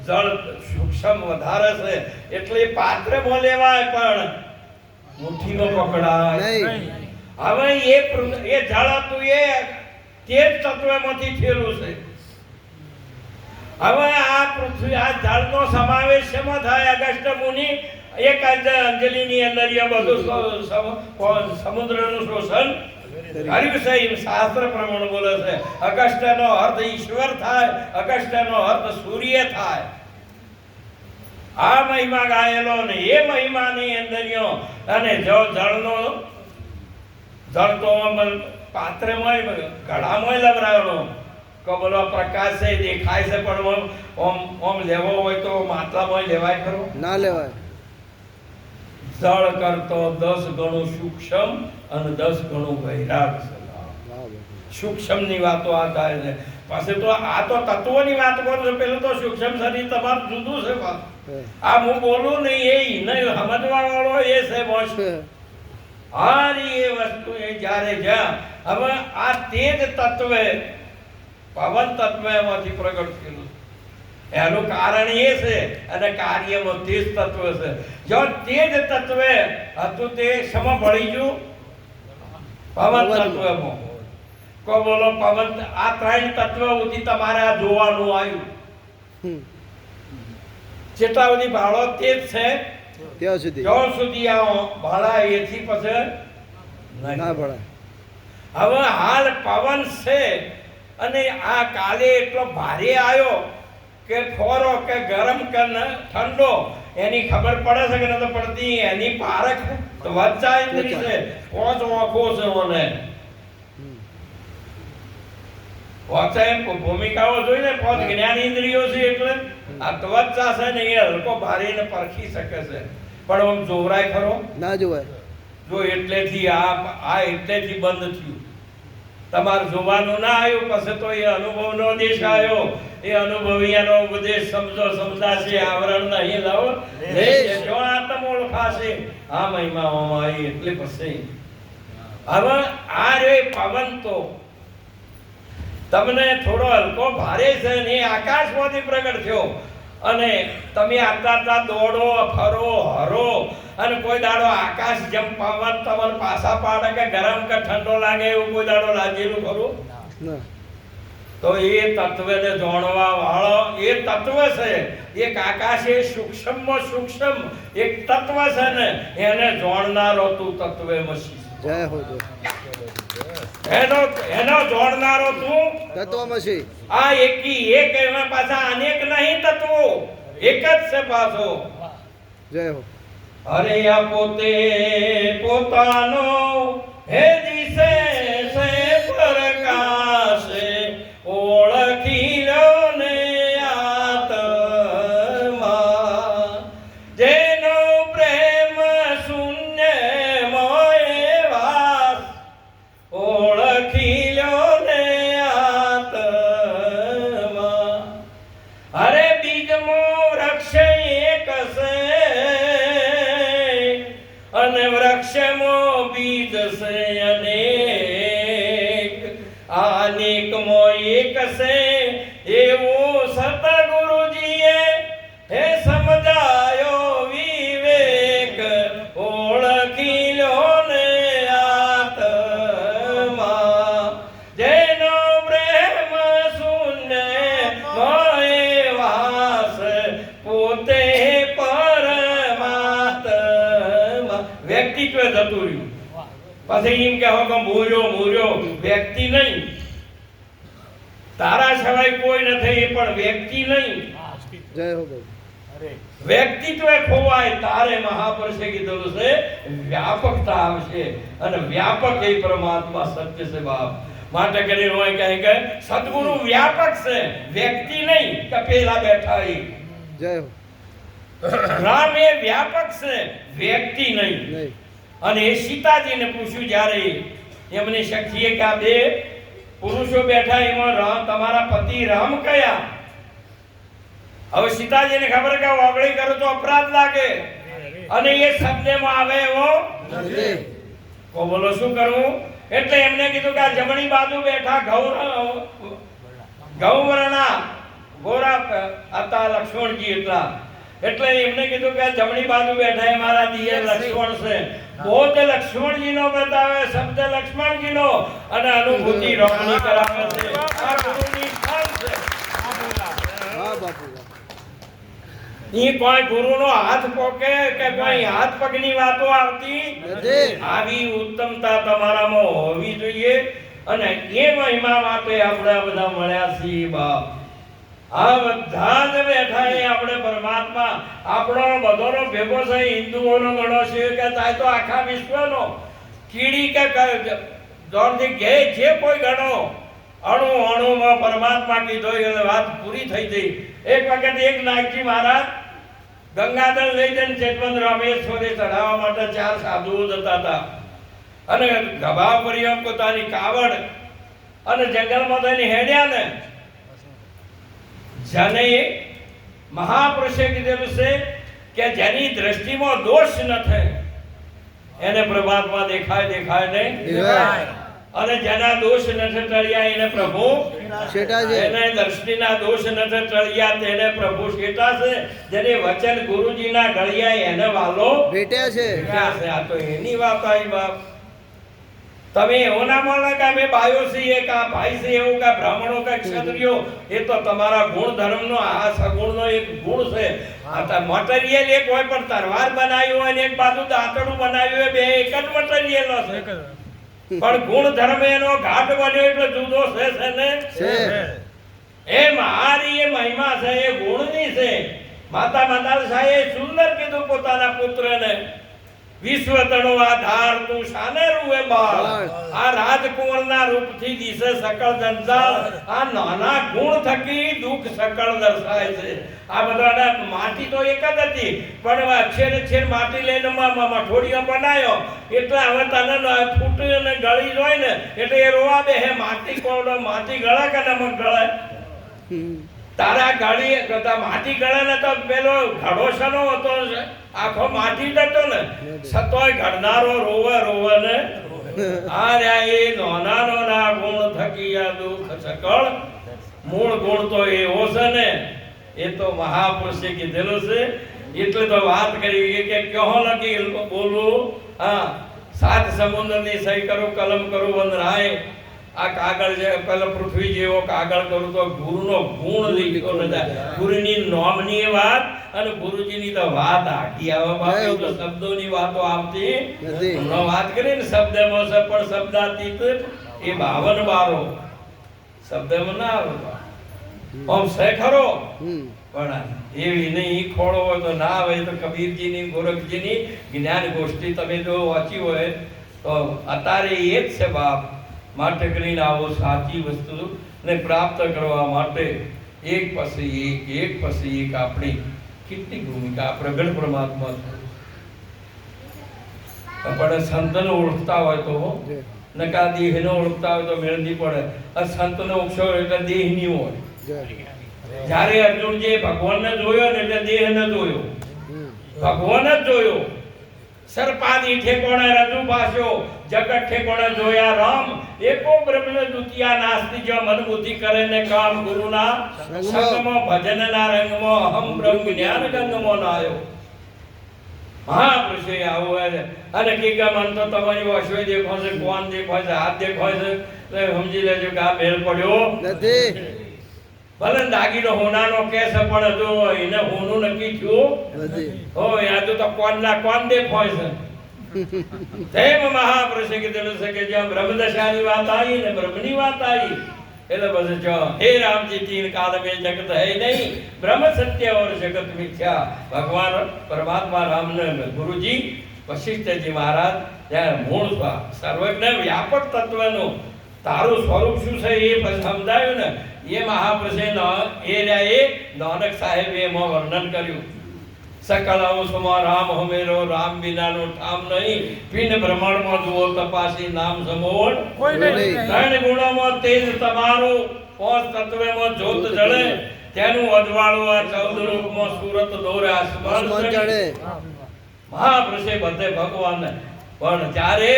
જળ સૂક્ષ્મ વધારે છે. એટલે પાત્રમાં લેવાય પણ મુઠ્ઠીમાં પકડાય નહીં. હવે એ જળ હતું એ તે જ તત્વમાંથી થયેલું છે. હવે આ પૃથ્વી, આ જળનો સમાવેશ શેમાં થાય? અગસ્ત્ય મુનિ એક અંજલિની અંદર એ બધું સમુદ્રનું શોષણ કર્યું છે. શાસ્ત્ર પ્રમાણે બોલે છે. અગસ્ત્યનો અર્થ ઈશ્વર થાય, અગસ્ત્યનો અર્થ સૂર્ય થાય. આ મહિમા ગાયેલો ને એ મહિમાની અંદર અને જો જળનો જળ તો પાત્રમાં ઘડામાં લવરાવવાનો કે બોલો પ્રકાશ છે, દેખાય છે, પણ ઓમ લેવો હોય તો માટલામાં લેવાય ખરો? ના લેવાય. જળ કરતો 10 ગણું સૂક્ષ્મ અને 10 ગણું વૈરાગ છે. સૂક્ષ્મ ની વાતો આ થાય છે. પછી તો આ તો તત્વોની વાત કરું છું. પેલું તો સૂક્ષ્મ શરીર તમારું જુદું છે. આ હું બોલું નહીં, એ નહીં સમજવા વાળો એ છે બોસ. હારી એ વસ્તુ એ જ્યારે જ્યાં હવે આ તેજ તત્વે, પવન તત્વ એમાંથી પ્રગટ થયેલું. એનું કારણ એ છે અને કાર્યમાં તેજ તત્વ છે. જો તેજ તત્વે હતું તે સમા ભળી ગયું પવન તત્વમાં. કો બોલો પવન, આ 3 તત્વ સુધી તમારે આ જોવાનું આવ્યું. જેટલા સુધી ભાળો તેજ છે ત્યાં સુધી આ ભાળા એથી પછી ના ભળાય. હવે હાલ પવન છે અને આ કાલે એટલો ભારે આવ્યો કે ફોરો કે ગરમ કે ઠંડો એની ખબર પડે છે કે નથી પડતી? એની પારખ ત્વચા ઇન્દ્રિય છે. 5 આંખો છે ઓને. ભૂમિકાઓ જોઈને 5 જ્ઞાન ઇન્દ્રિયો છે. એટલે આ ત્વચા છે ને એ હલકો ભારીને પરખી શકે છે, પણ આમ જોવરાય ખરો? ના જોવાય. જો એટલેથી આ એટલેથી બંધ થયું. તમારે જોવાનું ના આવ્યું, પછી તો એ અનુભવનો દેશ આવ્યો. એ અનુભવીયાનો ઉપદેશ સમજાશે. આવરણ નહીં લાવો જો આત્મ ઓળખાશે. આ મહિમાઓમાં આવી એટલે પછી હવે આ રે પવન તો તમને થોડો હલકો ભારે છે ને આકાશમાંથી પ્રગટ થયો. અને તમે આટલા દોડો, ફરો, હરો, અને કોઈ દાડો આકાશ જેમ પવન તમને પાછા પાડે કે ગરમ કે ઠંડો લાગે એવું કોઈ દાડો લાગેલું ખરું? તો એ તત્વને જાણવા વાળો એ તત્વ છે. એક આકાશ એ સૂક્ષ્મમાં સૂક્ષ્મ એક તત્વ છે ને એને જાણનારો તું તત્વમસી. જય હો. એનો જોડનારો તું તત્વમસી. આ એકી એક, એમાં પાછા અનેક નહીં તત્વો, એક જ છે પાછો. જય હો. અરે આ પોતે પોતાનો હે દિશે સે પ્રકાશે ઓળખી લો ને આત્મા. જેનો પ્રેમ શૂન્ય મોય વાસ ઓળખી લો ને આત્મા. અરે બીજમો વૃક્ષ એક છે અને વૃક્ષમાં બીજ છે અનેક. અનેકમાં એક છે એવો સતગુરુ પછી એમ કહો કે મૂર્યો વ્યક્તિ નહીં, તારા સિવાય કોઈ નથી, એ પણ વ્યક્તિ નહીં.
જય હો બાપુ.
વ્યક્તિત્વ ખોવાય તારે મહાપુરુષે કીધેલું છે વ્યાપકતા આવશે, અને વ્યાપક એ પરમાત્મા સત્ય છે બાપ. માટે કરીને હોય કહે કે સદગુરુ વ્યાપક છે, વ્યક્તિ નહીં કે પેલા બેઠા એ.
જય હો.
રામ એ વ્યાપક છે, વ્યક્તિ નહીં. અને એ સીતાજીને પૂછ્યું જ્યારે એમની સખીએ કે આ બે પુરુષો બેઠા એમાં રામ તમારા પતિ રામ કયા? હવે સીતાજીને ખબર કે ઓગળી કરું તો અપરાધ લાગે, અને એ શબ્દમાં આવે એવો નથી. કો બોલો શું કરવું? એટલે એમને કીધું કે આ જમણી બાજુ બેઠા ગૌવર્ણા ગોરા હતા લક્ષ્મણજી એટલા. એટલે એમને કીધું કે જમણી બાજુ બેઠા એ મારા દિયર લક્ષ્મણ છે. બોધ લક્ષ્મણજી નો બતાવે, શબ્દ લક્ષ્મણજી નો, અને અનુભૂતિ રામની કરાવે છે. આ ગુરુની સ્થાન છે.
હા બાપુ.
ઈ કોઈ ગુરુનો હાથ પોકે કે કોઈ હાથ પગની વાતો આવતી
નથી.
આવી ઉત્તમતા તમારામાં હોવી જોઈએ, અને એ મહિમા માટે આપણે બધા મળ્યા છીએ બાપ. આ બધા જ બેઠા એ આપણે પરમાત્મા આપણો બધોનો ભેગો છે. હિન્દુઓનો ગણો છે કે તાય તો આખા વિશ્વનો કીડી કે જોરથી કે જે કોઈ ગણો અણુમાં પરમાત્મા કીધો એ વાત પૂરી થઈ ગઈ. એક વખત એક નાગજી મહારાજ ગંગાધર લઈ જઈને ચેતવંત રામેશ્વરે ચઢાવવા માટે 4 સાધુઓ જતા હતા, અને ગભા પર પોતાની કાવડ અને જંગલમાં થઈને હેડ્યા ને જેને મહાપુરુષે કીધેલું છે કે જેની દ્રષ્ટિમાં દોષ ન થાય એને પરમાત્મા દેખાય નહીં, અને જેના દોષ નથી ટળ્યા એને પ્રભુ
શેઠા છે.
એને દ્રષ્ટિના દોષ નથી ટળ્યા તેને પ્રભુ શેઠા છે. જેને વચન ગુરુજીના ગળ્યા એને વાલો
ભેટ્યા છે.
આ તો એની વાત આવી બાપ. તમે એવું ના માનો કે અમે બાયો છીએ કે આ ભાઈ છે, એવું કે બ્રાહ્મણો કે ક્ષત્રિયો. એ તો તમારા ગુણ ધર્મનો આ સગુણનો એક ગુણ છે. આ મટીરીયલ એક હોય, પણ તરવાર બનાવ્યું હોય ને એક બાજુ દાંતડું બનાવ્યું હોય, બે એક જ મટીરીયલ છે. પણ ગુણ ધર્મ એનો ઘાટ બન્યો એટલે જુદો છે ને એ મારી એ મહિમા છે, એ ગુણની છે. માતા સાહેબ સુંદર કીધું પોતાના પુત્રને, વિશ્વ તણો આધાર તું શાને રૂએ બાળ. આ રાજકુંવરના રૂપથી દિશે સકળ જંજાળ. આ નાના ગુણ થકી દુઃખ સકળ દર્શાય છે. આ બધા માટી તો એક જ હતી, પણ અક્ષર માટી લઈને મઠોડીઓ બનાવ્યો એટલે હવે તને ફૂટી અને ગળી જોય ને એટલે એ રોવા બે હે માટી કોડો માટી ગળે કે નમક ગળે? તારા ગળી માટી ગળે ને તો પેલો ઘડો શનો હતો, આખો માટી જતો ને છતોય ઘડનારો રોવે ને. આ રહ્યા એ નાના ગુણ થકી આ દુઃખ સકળ. મૂળ ગુણ તો એવો છે ને, એ તો મહાપુરુષે કીધેલું છે. એટલે તો વાત કરી કે કહો લગી બોલું. હા, 7 સમુદ્રની સહી કરું, કલમ કરું વંદરાય. આ કાગળ જે પેલા પૃથ્વી જેવો કાગળ કરું તો ગુરુનો ગુણ લીધો ન જાય. ગુરુની નામની વાત અને ગુરુજીની તો વાત આખી આવે બાપુ. તો શબ્દોની વાતો આવતી નથી. વાત કરી ને શબ્દમાં છે, પણ શબ્દાતીત એ 52 બારો શબ્દમાં ના આવે. આમ છે ખરો, પણ એવી નહીં ખોળો હોય તો ના આવે. તો કબીરજીની ગોરખજીની જ્ઞાન ગોષ્ઠી તમે જો વાંચી હોય તો અત્યારે એ જ છે બાપ. માટે કરીને આવો સાચી વસ્તુ ને પ્રાપ્ત કરવા માટે એક પછી એક આપણી કેટલી ભૂમિકા પ્રગટ પરમાત્મા છે. પણ સંતને ઓળખતા હોય તો નકા દેહને ઓળખતા હોય તો મેળવી પડે. આ સંતનો ઓળખો એટલે દેહની હોય. જ્યારે અર્જુનજી ભગવાનને જોયો ને એટલે દેહને જોયો, ભગવાન જ જોયો. સર્પાદી ઠેકોણે રજુ પાસ્યો, જગત ઠેકોણે જોયા રામ. એકો બ્રહ્મ દ્વિતીયા નાસ્તિ. જો મન બુદ્ધિ કરે ને કામ ગુરુના સંગમાં ભજનના રંગમાં અહમ બ્રહ્મ જ્ઞાન ગંગમાં નાયો. મહાપુરુષે આવો અને કે મન તો તમારી વશોય દેખાય છે, કોણ દેખાય છે, હાથ દેખાય છે, સમજી લેજો કે આ મેળ પડ્યો નથી. ભલે દાગીનો હોનાનો કેસ પણ જો એને હોનું નક્કી થયું નથી. ઓ યાદ તો કોણ દેખાય છે. તેમ મહાપુરુષે કીધેલું છે કે જ્યાં બ્રહ્મદશાની વાત આવી ને બ્રહ્મની વાત આવી એટલે પછી જો હે રામજી તીન કાલ में जगत है नहीं ब्रह्म सत्य और जगत मिथ्या भगवान परमात्मा राम ने गुरुजी वशिष्ठ जी महाराज ત્યાં મૂળ સર્વજ્ઞ વ્યાપક તત્વનું તારું સ્વરૂપ શું છે એ પછી સમજાયું ને એ મહાપુરુષે એ નાનક સાહેબે એમાં વર્ણન કર્યું सकल अंशમાં રામ હમેરો રામ વિનાનો ઠામ નહીં પિંડ બ્રહ્માંડમાં જુઓ તપાસી નામ સમોવડ
કોઈ નહીં.
ત્રણ ગુણોમાં તેજ તમારું પાંચ તત્વમાં જ્યોત જળે તેનું અજવાળું આ 14 રૂપમાં સુરત દોરે આસમાન
આસમાન ચડે.
મહાપુરુષે બધે ભગવાન પણ જ્યારે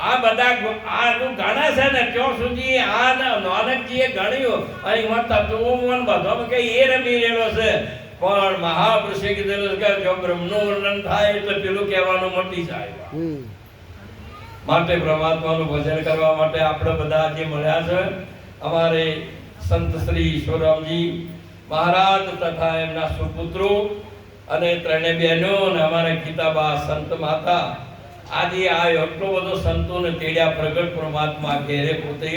આ બધા આનું ગણે છે ને ત્યાં સુધી આ નાનકજીએ ગણ્યું અને એમાં તત્વોમાં બધો કે એ રમી રહેલો છે પણ મહાપુરુષે કીધેલું કે જો બ્રહ્મનું વર્ણન થાય એટલે પેલું કહેવાનું મટી જાય માટે પરમાત્માનું ભજન કરવા માટે આપણે બધા જે મળ્યા છે અમારે સંત શ્રી ઈશ્વરરામજી મહારાજ તથા એમના સુપુત્રો અને ત્રણે બહેનો અને અમારા ગીતાબા સંત માતા આજે આ એટલો બધો સંતોને તેડ્યા પ્રગટ પરમાત્મા ઘેરે પોતે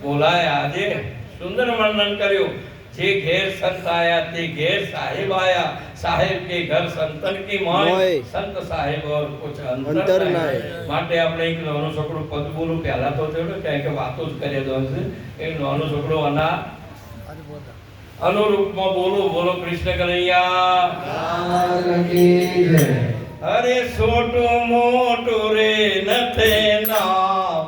બોલાય આજે સુંદર વર્ણન કર્યું જે ઘેર સંત આયા તે ઘેર સાહેબ આયા સાહેબ કે ઘર સંતન की मोय संत साहेब और कुछ अंतर नहीं માટે આપણે એક નાનો છોકરો પદ બોલું પહેલા તો થયો કે વાતો જ કરે દો છે એક નાનો છોકરો અનુરૂપમાં બોલો કૃષ્ણ કનૈયા અરે છોટો મોટો રે નથે નામ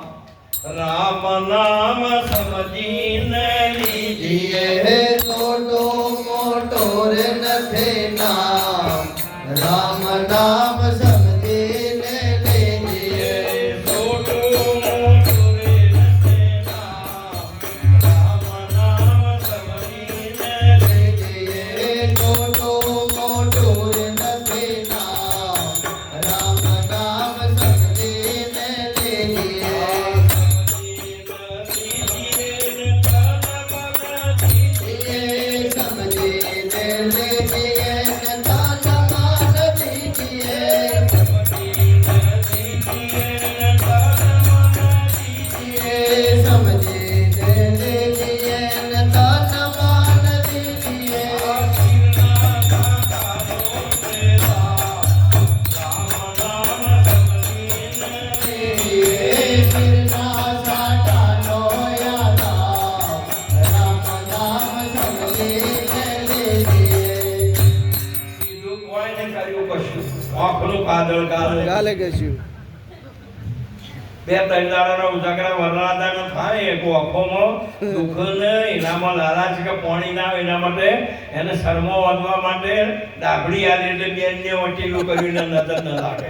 રામ નામ સમજીને લીજીએ
छोटो मोटो रे नथे नाम राम नाम समझीने लीजिए
छोटो मोटो रे नथे नाम राम नाम समजीने
लीजिए छोटो मोटो रे नथे नाम राम नाम समझीने लीजिए
કાલે કહેશું
બે ત્રણ દાડાનો ઉજાગરા વરરાદાનો થાય એક આંખોમાં દુઃખ ને એનામાં લાલાચ કે પાણી ના આવે એના માટે એને શરમો વધવા માટે ડાબડી આલી એટલે બેનને વટીલું કરીને નજર ન લાગે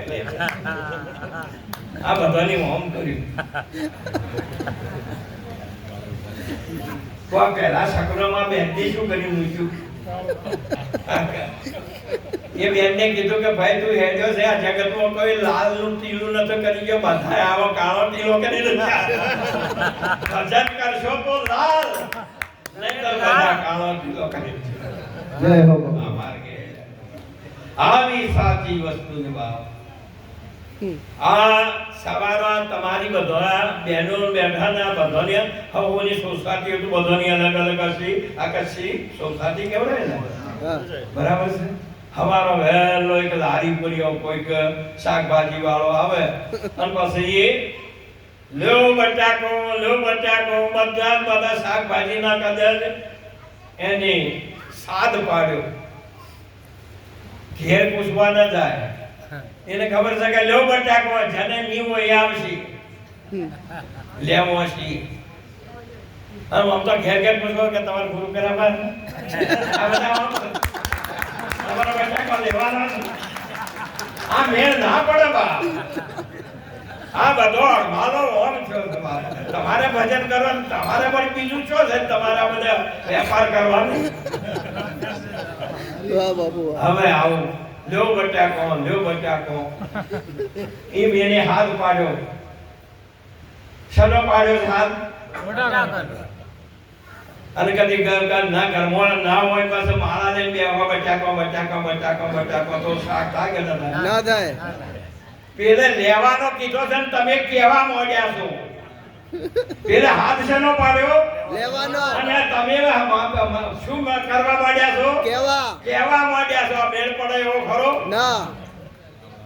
આ બધાની હોમ કર્યું તો આ પહેલા શકરમાં બેનને શું કરી મૂક્યું એ બેનને કીધું કે ભાઈ તું હેડ્યો છે આ જગતમાં કોઈ લાલ નું ટીલું નથી કરી ગયો બધા આવો કાળો ટીલો કરી ભજન કરશો તો લાલ નહીંતર બધા કાળો ટીલો કરી
જય હો
આ માર્ગે આવી સાચી વસ્તુની વાત આ સવારમાં તમારી બધા બહેનો બેઠા ના બધાની હવોની સોસાયટી તો બધાની અલગ અલગ હશે આ કશી સોસાયટી કેવડાય ને બરાબર છે હવારો વહેલો એક લારી પૂરીઓ કોઈક શાકભાજી વાળો આવે અને પછી એ લ્યો બટાકો બધા શાકભાજી ના કદર એની સાદ પાડ્યો ઘેર પૂછવા ન જાય એને ખબર છે કે લ્યો બટાકો જને ની હોય આવશે લેવો છે આમ તો ઘેર પૂછો કે તમારે ગુરુ કરાવવા આ બધા તમારા બટાકો લેવાના છે આ મેળ ના પડે બા આ બધો મારો ઓમ છે તમારે ભજન કરવાનું તમારે પણ બીજું શું છે તમારા બધા વેપાર કરવાનું
વાહ બાપુ
હવે આવું લ્યો બટાકો એ મેને હાથ પાડ્યો શનો પાડ્યો હાથ અને કદી ના ઘરમાં ના હોય પાસે માળા લઈને બેહવા બટાકો તો શાક થાય કે
ના થાય
પેલે લેવાનો કીધો છે ને તમે કેવા માંડ્યા છો. પેલે હાથ શેનો પાડ્યો
લેવાનો
અને તમે શું કરવા માંડ્યા છો? કેવા માંડ્યા છો. મેળ પડે એવો ખરો
ના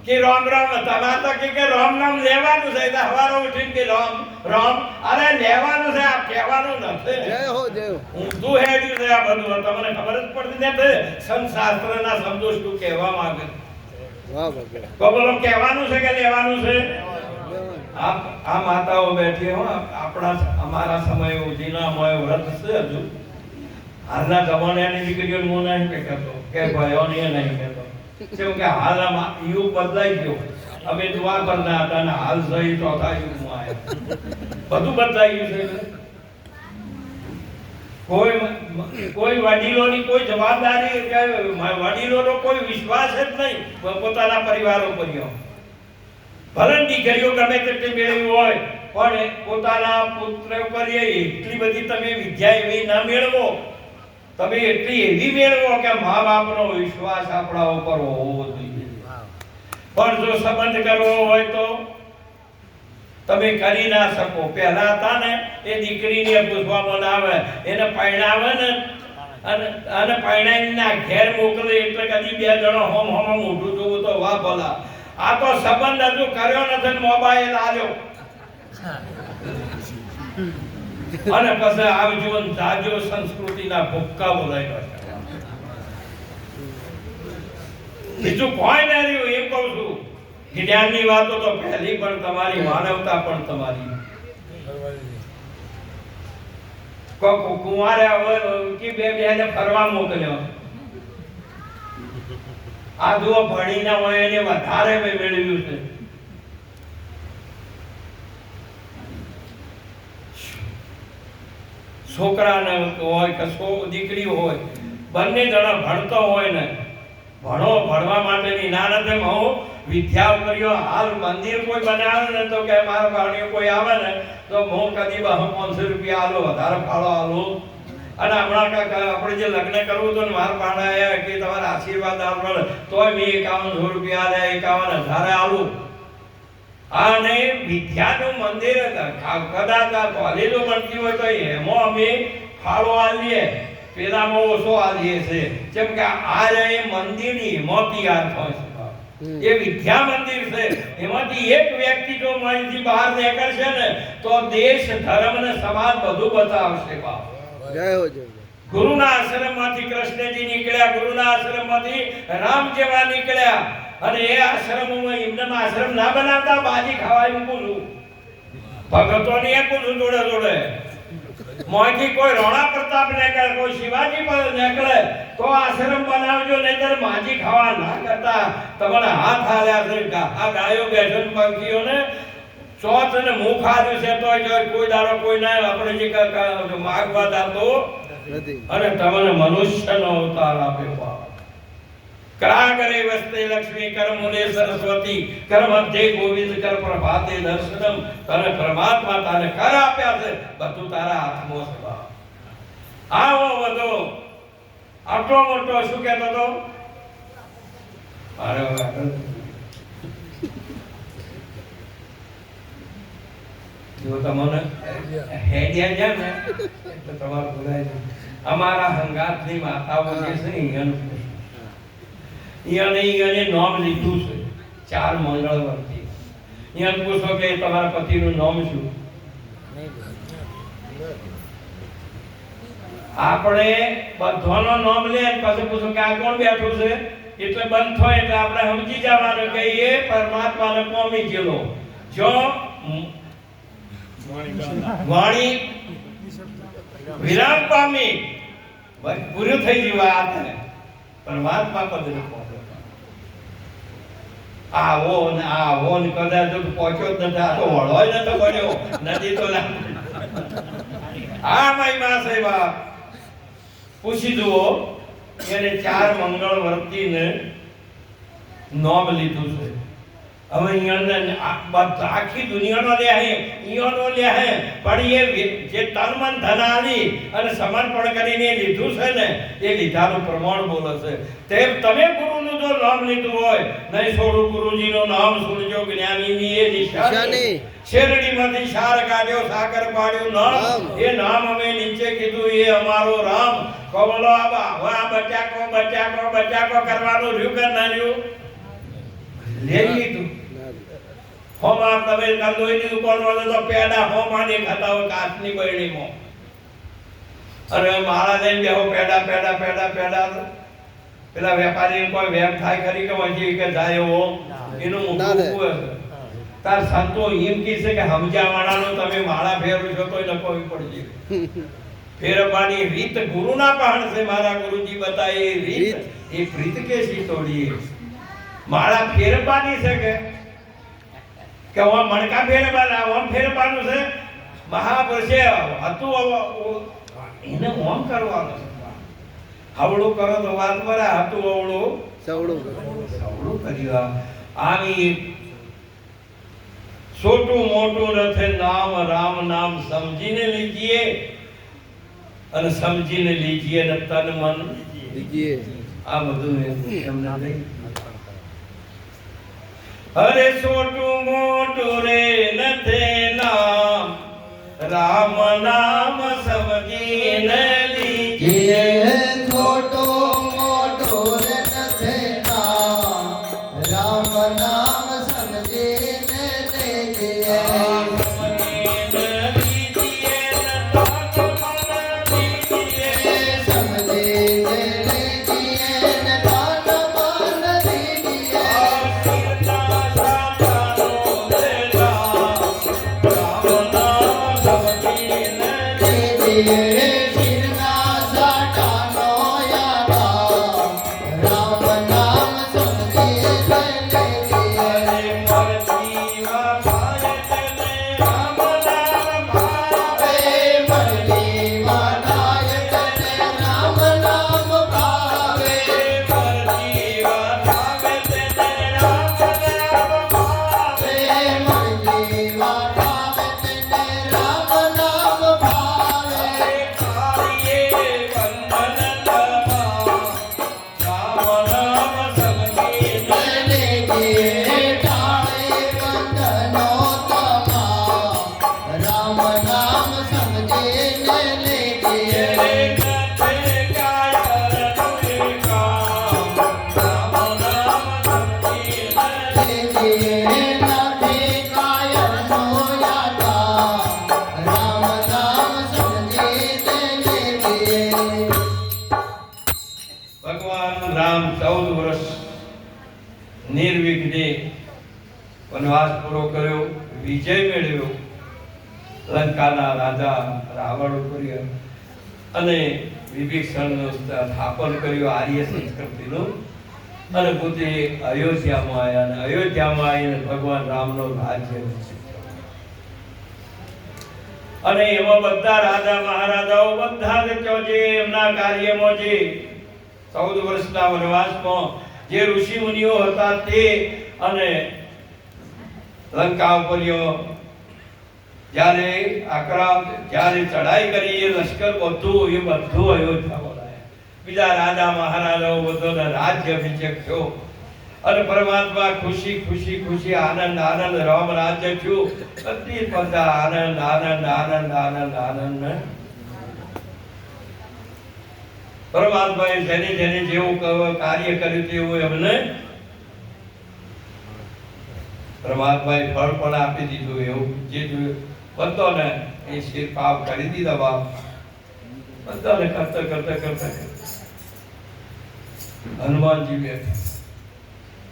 કે રામ રામ તમારે તો કે રામ નામ લેવાનું છે. સવારે ઉઠીને કે રામ રામ અરે લેવાનું છે, આ કહેવાનું નથી.
જય હો
ઊંધું હેડ્યું છે આ બધું. તમને ખબર જ પડતી નથી સંશાસ્ત્રના શબ્દો શું કહેવા માંગે.
વાહ બાપુ
તો બોલો કહેવાનું છે કે લેવાનું છે? આ માતાઓ બેઠી હો અમારા સમય ઉજીના મોય વ્રત છે. હજુ હાલના જમાનાની દીકરીઓ હું નહીં કહેતો કે ભાઈઓની નહીં કહેતો કેમ કે હાલમાં યુગ બદલાઈ ગયો. અમે દુઆ કરના હતા અને હાલ સહી ચોથા યુગમાં આવ્યા. બધું બદલાઈ ગયું છે. કોઈ વડીલોની કોઈ જવાબદારી કે વડીલોનો કોઈ વિશ્વાસ જ નહીં પોતાના પરિવારો પર. ભલે દીકરીઓ ગમે તેટલી મેળવી હોય પણ પોતાના પુત્ર ઉપર એટલી બધી તમે વિદ્યા એવી ના મેળવો, તમે એટલી એવી મેળવો કે મા બાપનો વિશ્વાસ આપણા ઉપર હોવો જોઈએ. પણ જો સંબંધ કરવો હોય તો તમે કરી ના શકો. પહેલા હતા ને એ દીકરીને પૂછવામાં આવે, એને પરણાવે ને અને પરણાવીને ઘેર મોકલે એટલે કદી બે જણો હોમ મોઢું જોવું તો વાહ ભલા. આ તો સંબંધ હજુ કર્યો નથી, મોબાઈલ આલ્યો અને પછી આવજો જાજો સંસ્કૃતિના ભૂક્કા બોલાવ્યા છે. બીજું કોઈ ના રહ્યું એમ કહું છું. જ્ઞાનની વાતો તો પહેલી પણ તમારી, માનવતા પણ તમારી. કુંવારે કે બે બેને ફરવા મોકલ્યો. આ જુઓ ભણીના હોય એને વધારે મેળવ્યું છે. છોકરાને હોય કે દીકરી હોય, બંને જણા ભણતો હોય ને ભણવા માટેની ના નથી. હું વિદ્યા કર્યો. હાલ મંદિર કોઈ બનાવે ને તો કે મારા ભાણીઓ કોઈ આવે ને તો હું કદી 500 રૂપિયા આલો, વધારે ફાળો આલો. અને હમણાં આપણે જે લગ્ન કરવું હતું ને મારા ભાણા આવ્યા કે તમારા આશીર્વાદ આપવા તોય મેં 5100 રૂપિયા આલ્યા, 51,000 આલું. અને વિદ્યાનું મંદિર કદાચ આ કોલેજો બનતી હોય તો એમાં અમે ફાળો આલીએ, પેલામાં ઓછો આલીએ છે. જેમ કે આ એ મંદિરની મોટી યાદ હોય છે. એ વિદ્યા મંદિર છે. એમાંથી એક વ્યક્તિ જો અહીંથી બહાર નીકળશે ને તો દેશ ધર્મ અને સમાજ બધું બતાવશે. બાપ
જય હો જય.
ગુરુના આશ્રમમાંથી કૃષ્ણજી નીકળ્યા, ગુરુના આશ્રમમાંથી રામ જેવા નીકળ્યા. અને એ આશ્રમમાં એમને આશ્રમ ના બનાવતા બાજી ખાવા મૂકું છું. ભગતોની એ પૂછું જોડે જોડે મોંથી કોઈ રોણા પ્રતાપ નીકળે, કોઈ શિવાજી પર નીકળે તો આશ્રમ બનાવજો, નહીતર માજી ખાવા ના કરતા તમારે હાથ હાલ્યા છે. આ ગાયો બેસન પંખીઓને ચોથ અને મુખ આલ્યું છે તો કોઈ દાડો કોઈ ના આપણે જે માગવા દાતો
નથી.
અને તમને મનુષ્યનો અવતાર આપ્યો. કરા કરે વસ્તે લક્ષ્મી, કર મુલે સરસ્વતી, કર મધ્ય ગોવિંદ, કર પ્રભાતે દર્શનમ. તને પરમાત્મા તને કર આપ્યા છે, બધું તારા હાથમાં છે. આવો બધો આટલો મોટો શું કહેતો હતો? અરે જો તમને હેડિયા જાય ને એટલે તમારું ભૂલાય જાય. અમારા હંગાતની માતાઓ જે છે એને નામ લીધું છે 4 મંગળવર્તી. અહીંયા પૂછો કે તમારા પતિનું નામ શું? આપણે બધાનો નામ લે પછી પૂછો કે આ કોણ બેઠું છે એટલે બંધ થાય એટલે આપણે સમજી જવાનું કે એ પરમાત્માને પામી ગયેલો. જો વાણી વિરામ પામી પૂરું થઈ ગયું. આ પરમાત્મા પદને પહોંચ્યો. આવો ને કદાચ પહોંચ્યો જ નથી. આ તો વળવાય નતો પડ્યો નથી તો આ મહિમા છે બાપ. પૂછી જુઓ એને 4 મંગળવર્તીને નામ લીધું છે. હવે અહીંયા આખી દુનિયાનો લે હે ઈયોનો લે હે પણ એ જે તન મન ધન આલી અને સમર્પણ કરીને લીધું છે ને એ લીધાનું પ્રમાણ બોલે છે તેમ તમે ગુરુનું જો નામ લીધું હોય નહીં છોડું ગુરુજીનું નામ સુનજો જ્ઞાનીની એ નિશાની શેરડીમાંથી શાર કાઢ્યો સાકર પાડ્યું નામ એ નામ અમે નીચે કીધું એ અમારો રામ કવલો આ બચાકો કરવાનું રહ્યું કે ના રહ્યું લઈ લીધું હોમાં તમે કંદોઈની દુકાન વાળો તો પેડા હોમાં ને ખાતા હોય કાચની બરણીમાં અરે મારા લઈને બેહો પેડા પેલા વેપારી કોઈ વેમ થાય ખરી કે વંચી કે જાય હો એનું મૂકવું તાર સંતો એમ કહેશે કે સમજાવાળાનો તમે માળા ફેરવો છો તોય નકોવી પડશે ફેરવવાની રીત ગુરુના પહાણ છે મારા ગુરુજી બતાવી રીત એ પ્રીત કે સી તોડીએ માળા ફેરવવાની છે કે ઓ મણકા ફેરવાના ઓમ ફેરવાનું છે મહાપુરુષે હતું એને ઓમ કરવાનું હવળું કરો તો વાત મરા હતું હવળું સવળું કર્યું આવી છોટું મોટું રથે નામ રામ નામ સમજીને લીજીએ અને સમજીને લીજીએ ને તન મન લીજીએ આ બધું એમને નહીં અરે છોટું મોટું રે નથે નામ રામ નામ સમજીને લીજીએ
છોટું મોટું રે નથે નામ રામ નામ સમજીને લેજે
નિર્વિઘ્ને વનવાસ પૂરો કર્યો વિજય મેળવ્યો લંકાના રાજા રાવણ ઉપર અને વિભીષણનું સ્થાપન કર્યું આર્ય સંસ્કૃતિનું અને પોતે અયોધ્યામાં આવ્યા અને અયોધ્યામાં આવીને ભગવાન રામનો રાજ્ય અને એમાં બધા રાજા મહારાજાઓ બધા જે એમના કાર્યમાં જે 14 વર્ષના વનવાસમાં જે ઋષિ મુનિઓ હતા તે અને લંકા ઉપર જ્યારે ચડાઈ કરી એ લશ્કર બધું અયોધ્યામાં લાયા બીજા રાજા મહારાજાઓ બધોને રાજ્ય અભિષેક થયો અને પરમાત્મા ખુશી આનંદ રામ રાજ્ય થયું બધી બધા આનંદ પરમાત્માએ જેને જેવું કાર્ય કર્યું તેવું એમને પરમાત્માએ ફળ પણ આપી દીધું એવું જે બધાને એ શિરપાવ કરી દીધા બાપ બધાને કરતા હનુમાનજી બેઠા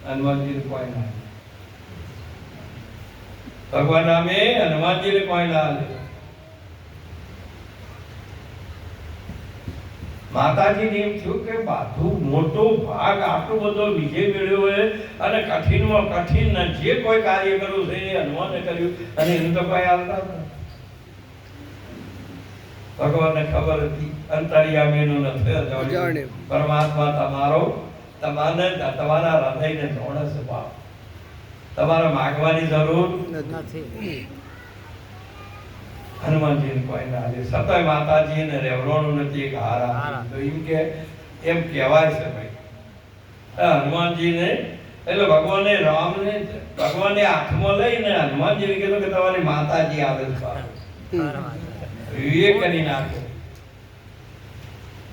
હનુમાનજી કોઈ ના ભગવાન નામે હનુમાનજી કોઈ ના માતાજી ને એમ થયું કે બધું મોટો ભાગ આટલો બધો વિજય મેળવ્યો હોય અને કઠિનમાં કઠિન જે કોઈ કાર્ય કરવું છે એ હનુમાને કર્યું અને એનું તો કોઈ આવતા ભગવાનને ખબર હતી અંતર્યામીનું નથી પરમાત્મા તમારા હૃદયને જોડે છે બાપ તમારે માગવાની જરૂર
નથી.
હનુમાનજીને કોઈ ના દે. સતય માતાજીને રેવરાણું નથી એક હાર આપી. તો એમ કે એમ કહેવાય છે ભાઈ આ હનુમાનજીને એટલે ભગવાને હાથમાં લઈને હનુમાનજીને કીધું કે તમારી માતાજી આવે છે. વિવેક કરી નાખ્યો.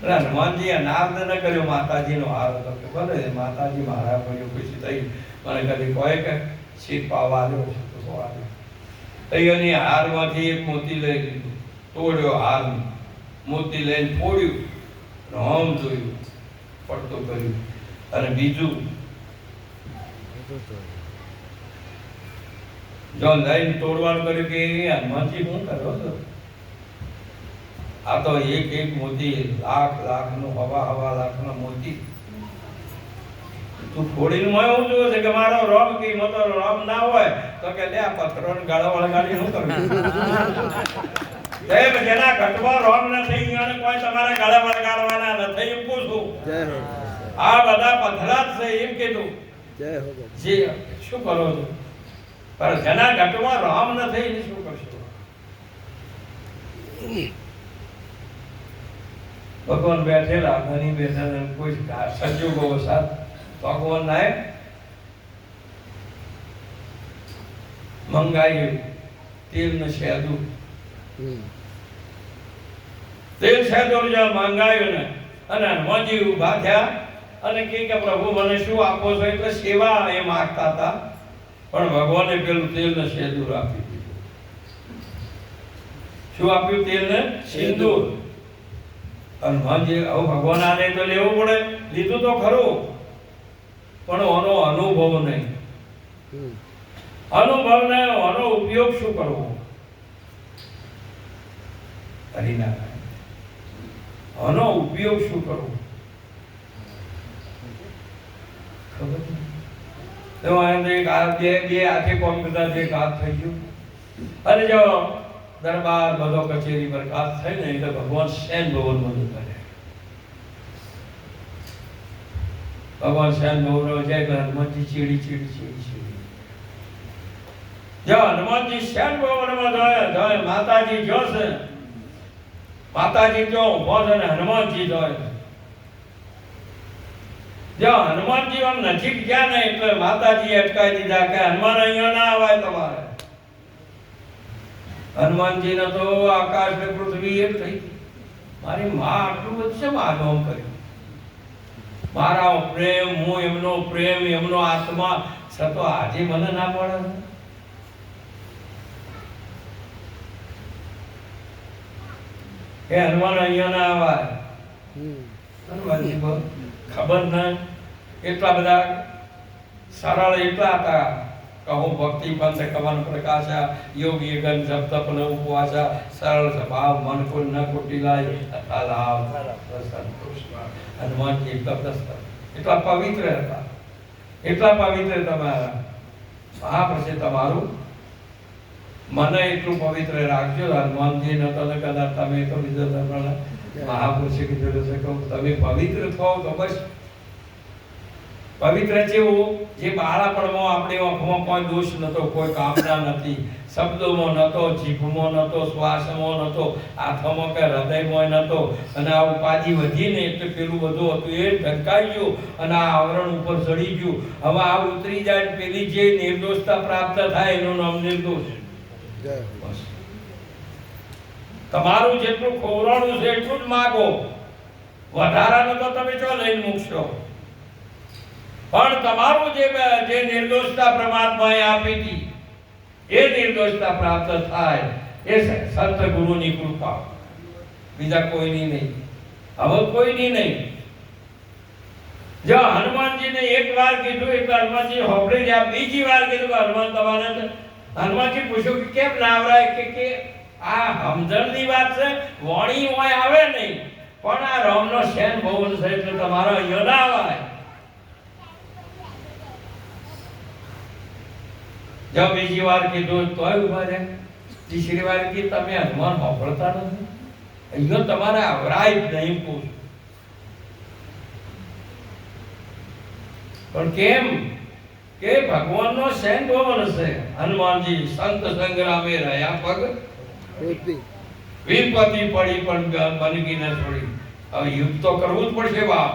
એટલે હનુમાનજીએ નાદ ન કર્યો માતાજીનો હાર હતો કે ભલે માતાજી મારા કોઈ ખુશી થઈ મને કદી કોઈ કે શીત પાવા આવ્યો છે તો આવ્યો. તૈયારની હારમાંથી એક મોતી લઈ લીધું, તોડ્યો હાર, મોતી લઈને ફોડ્યું, હોમ જોયું, પડતું કર્યું, અને બીજું જો લઈને તોડવાનું કર્યું કે હનુમાનજી શું કરો છો? આ તો એક મોતી લાખ નો હવા લાખનો મોતી તું ફોડીને મોય હું જોયું છે કે મારો રોમ કે મતો રોમ ના હોય તો કે લે આ પથ્થરો ને ગાળો વળગાડી શું કરવું? જેના ઘટવા રોમ નથી એને કોઈ તમારા ગાળા વળગાડવાના નથી એમ પૂછું.
જય હો.
આ બધા પથરા જ છે એમ કીધું.
જય હો.
જે શું કરો છો? પણ જેના ઘટવા રોમ નથી એને શું કરશો? ભગવાન બેઠેલા ઘણી બેઠા કોઈ સંજોગો વસાત ભગવાન નાય મંગાયું તેલ ને શેદું. તેલ શેદું જે મંગાયું ને અને હનુમાનજી ઊભા થયા અને કે પ્રભુ મને શું આપો છો? એટલે સેવા એ માંગતા હતા પણ ભગવાને પેલું તેલ ને શેદુર આપી દીધું. શું આપ્યું? તેલ ને સિંદૂર. હનુમાનજી હવે ભગવાન આને તો લેવું પડે, લીધું તો ખરું પણ આનો અનુભવ નહીં. અનુભવ ને આનો ઉપયોગ શું કરવો? હરિનારાયણ આનો ઉપયોગ શું કરવો ખબર નહીં. તો એક બે હાથે કોમ કરતા એક હાથ થઈ ગયું અને જો દરબાર બધો કચેરી પર કાત થઈ ને એટલે ભગવાન શેન ભવન બધું કરે. ભગવાન શેન ભવન જાય એટલે હનુમાનજી ચીડી. જો હનુમાનજી શેન ભવનમાં જાય માતાજી જોશે, માતાજી જો ઉભો છે ને હનુમાનજી જોય. જો હનુમાનજી આમ નજીક ગયા ને એટલે માતાજી અટકાવી દીધા કે હનુમાન અહીંયા ના આવાય તમારે. હનુમાનજી ને તો આકાશ ને પૃથ્વી એક થઈ. મારી માં આટલું બધું શેમ આગમ કર્યું? મારા પ્રેમ, હું એમનો પ્રેમ, એમનો આત્મા છતો આજે મને ના પડે. કે હનુમાન અહીંયા ના આવાય. હનુમાનજી ખબર ના એટલા બધા સરળ એટલા હતા. કહો ભક્તિ પંથ કવન પ્રકાશા યોગ યગન જપ તપ ન ઉપવાસા સરળ સ્વભાવ મન કો ન કુટિલાય તથા લાભ સંતોષ. હનુમાનજી એટલા પવિત્ર હતા, એટલા પવિત્ર તમારા મહાપ્રસિદ્ધ તમારું મને એટલું પવિત્ર રાખજો. હનુમાનજી ન તો કદાચ તમે તો બીજો તમારા મહાપુરુષે કીધું છે કે તમે પવિત્ર થાઓ તો બસ. પવિત્ર જેવું જે બાળપણમાં આપણે આંખમાં કોઈ દોષ નતો, કોઈ કામના નથી, શબ્દોમાં નતો, જીભમાં નતો, શ્વાસમાં નતો, હાથોમાં કે હૃદયમાં નતો. અને આ ઉપાધિ વધીને એટલે પેલું બધું હતું એ ઢંકાઈ ગયું અને આ આવરણ ઉપર ચડી ગયું. હવે આ ઉતરી જાય પેલી જે નિર્દોષતા પ્રાપ્ત થાય એનું નામ નિર્દોષ. બસ તમારું જેટલું ખોરાણું છે એટલું જ માગો, વધારાનું તો તમે ચો લઈને મૂકશો. પણ તમારું જે નિર્દોષતા પરમાત્માએ આપી હતી એ નિર્દોષતા પ્રાપ્ત થાય એ સંત ગુરુની કૃપા, બીજા કોઈની નહીં. હવે કોઈની નહીં. જો હનુમાનજીને એક વાર કીધું એટલે હનુમાનજી હોબળી ગયા. બીજી વાર કીધું કે હનુમાન તમારે, હનુમાનજી પૂછ્યું કે કેમ ના આવરાય? કે આ સમજણની વાત છે, વાણી હોય આવે નહીં પણ આ રામનો શેન ભવન છે એટલે તમારો અહીંયા ના આવાય. જો બીજી વાર કીધું તોય ઉભા રહે. ત્રીજી વાર કીધું તમે હનુમાન સાંભળતા નથી, અહીંયા તમારે આવરાય જ નહીં. પૂછ પણ કેમ? કે ભગવાનનો સેન્ટ ભવન છે હનુમાનજી સંત સંગ્રામે રહ્યા પગ
વિપતિ.
વિપતિ પડી પણ બનગી ન છોડી. હવે યુદ્ધ તો કરવું જ પડશે બાપ.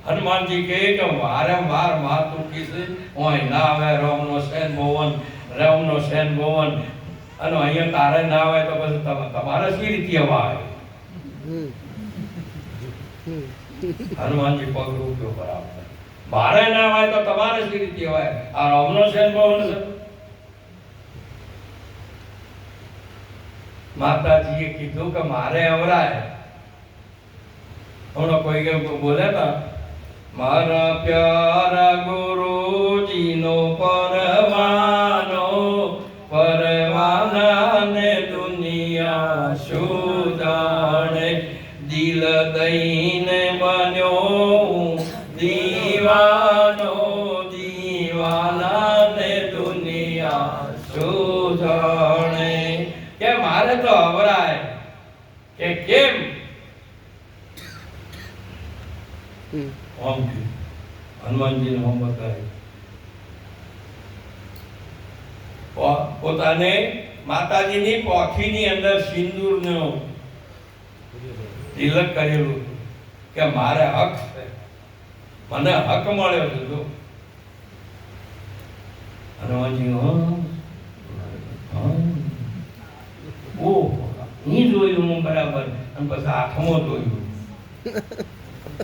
હનુમાનજી કહે કે વારંવાર મહાતુકી છે હું ના આવે રામનો સેન ભવન રામનો સેન ભવન અને અહીંયા તારે ના આવે તો પછી તમારે શી રીતે અવાય. હનુમાનજી પગ રૂપ્યો બરાબર. મારે ના આવે તો તમારે શી રીતે અવાય. આ રામનો સેન ભવન છે. માતાજીએ કીધું કે મારે અવરાય. હમણાં કોઈ કેમ બોલ્યા હતા મારા પ્યારા ગુરુજીનો પરવાનો પરવાનાને દુનિયા શું જાણે દિલ દઈને બન્યો દીવાનો દીવાનાને દુનિયા શું જાણે. કે મારે તો અવરાય કે કેમ હનુમાનજી ને પોતાને માતાજીની પોખીની અંદર સિંદૂરનો તિલક કરેલું હતું કે મારે હક છે, મને હક મળ્યો છે. જો હનુમાનજી જોયું હું બરાબર અને પછી હાથમાં જોયું.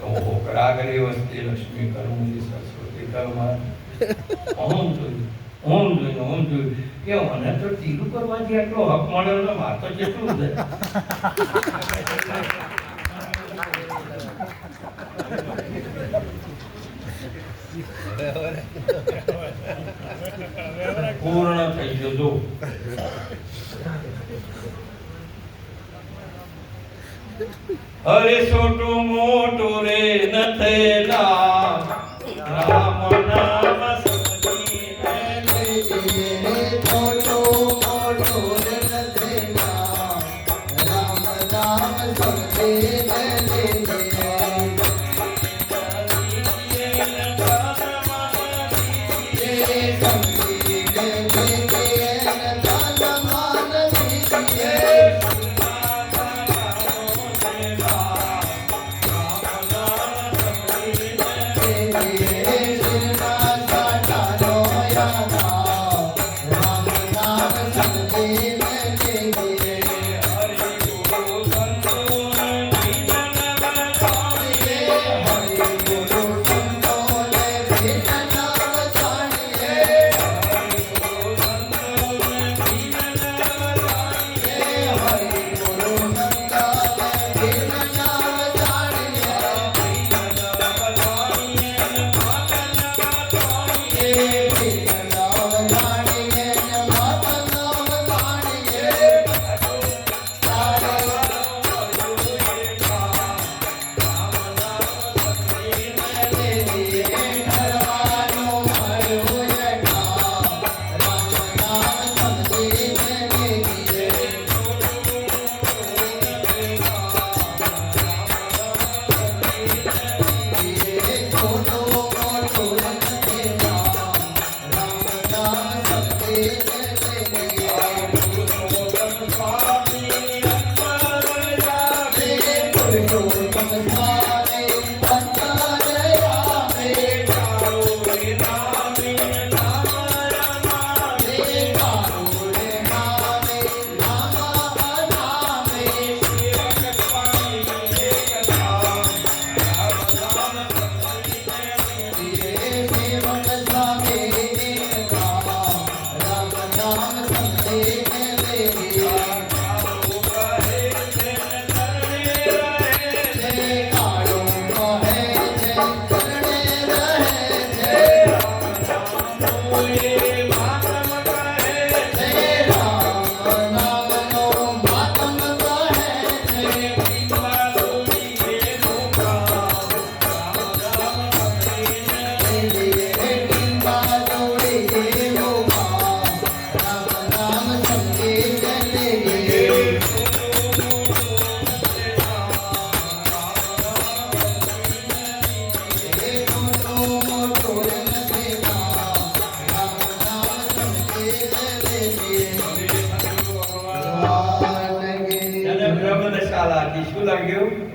ઓહો કરાગરી વસ્તી લક્ષ્મી કર્મની સરસ્વતી કર્મા ઓમ જોયું કે મને તો તીરું કરવાથી આટલો હક મળ્યો ને માર તો કેટલું છે. પૂર્ણ થઈ ગયો. અરે છોટું મોટું રે ન થયેલા રામ નામ સમજીને
છોટો મોટો રથેલા રામ નામ સમજીને
Yeah.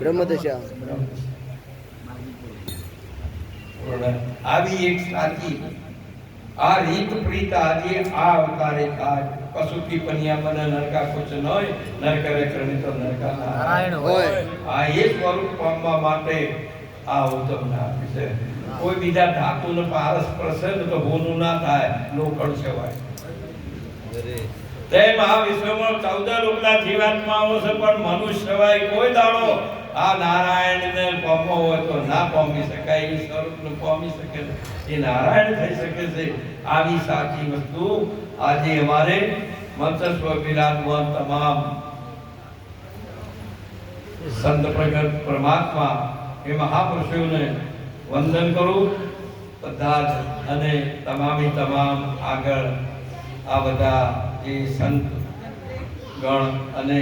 બ્રહ્મદશા
આવી એક સાચી આ રીત પ્રીત આજે આ અવતારે થાય કસુકી પનિયા મને નરકા કુછ નોય નરકરે કરણી તો નરકા નારાયણ
હોય.
આ એ સ્વરૂપ પામવા માટે આ ઉત્તમ આપી છે કોઈ બીજા ધાતુનો પારસ પ્રસન્ન તો હોનું ના થાય લોખંડ સેવાય તેમ આ વિશ્વમાં 14 લોકના જીવાત્માઓ છે પણ મનુષ્ય સેવાય કોઈ દાડો આ નારાયણને પામવો હોય તો ના પામી શકાય એ સ્વરૂપને પામી શકે એ નારાયણ થઈ શકે છે આવી સાચી વસ્તુ આજે અમારે મંત્રસ્વ વિરાજમાન તમામ સંત પ્રગટ પરમાત્મા એ મહાપુરુષોને વંદન કરું બધા જ અને તમામ આગળ આ બધા જે સંત ગણ અને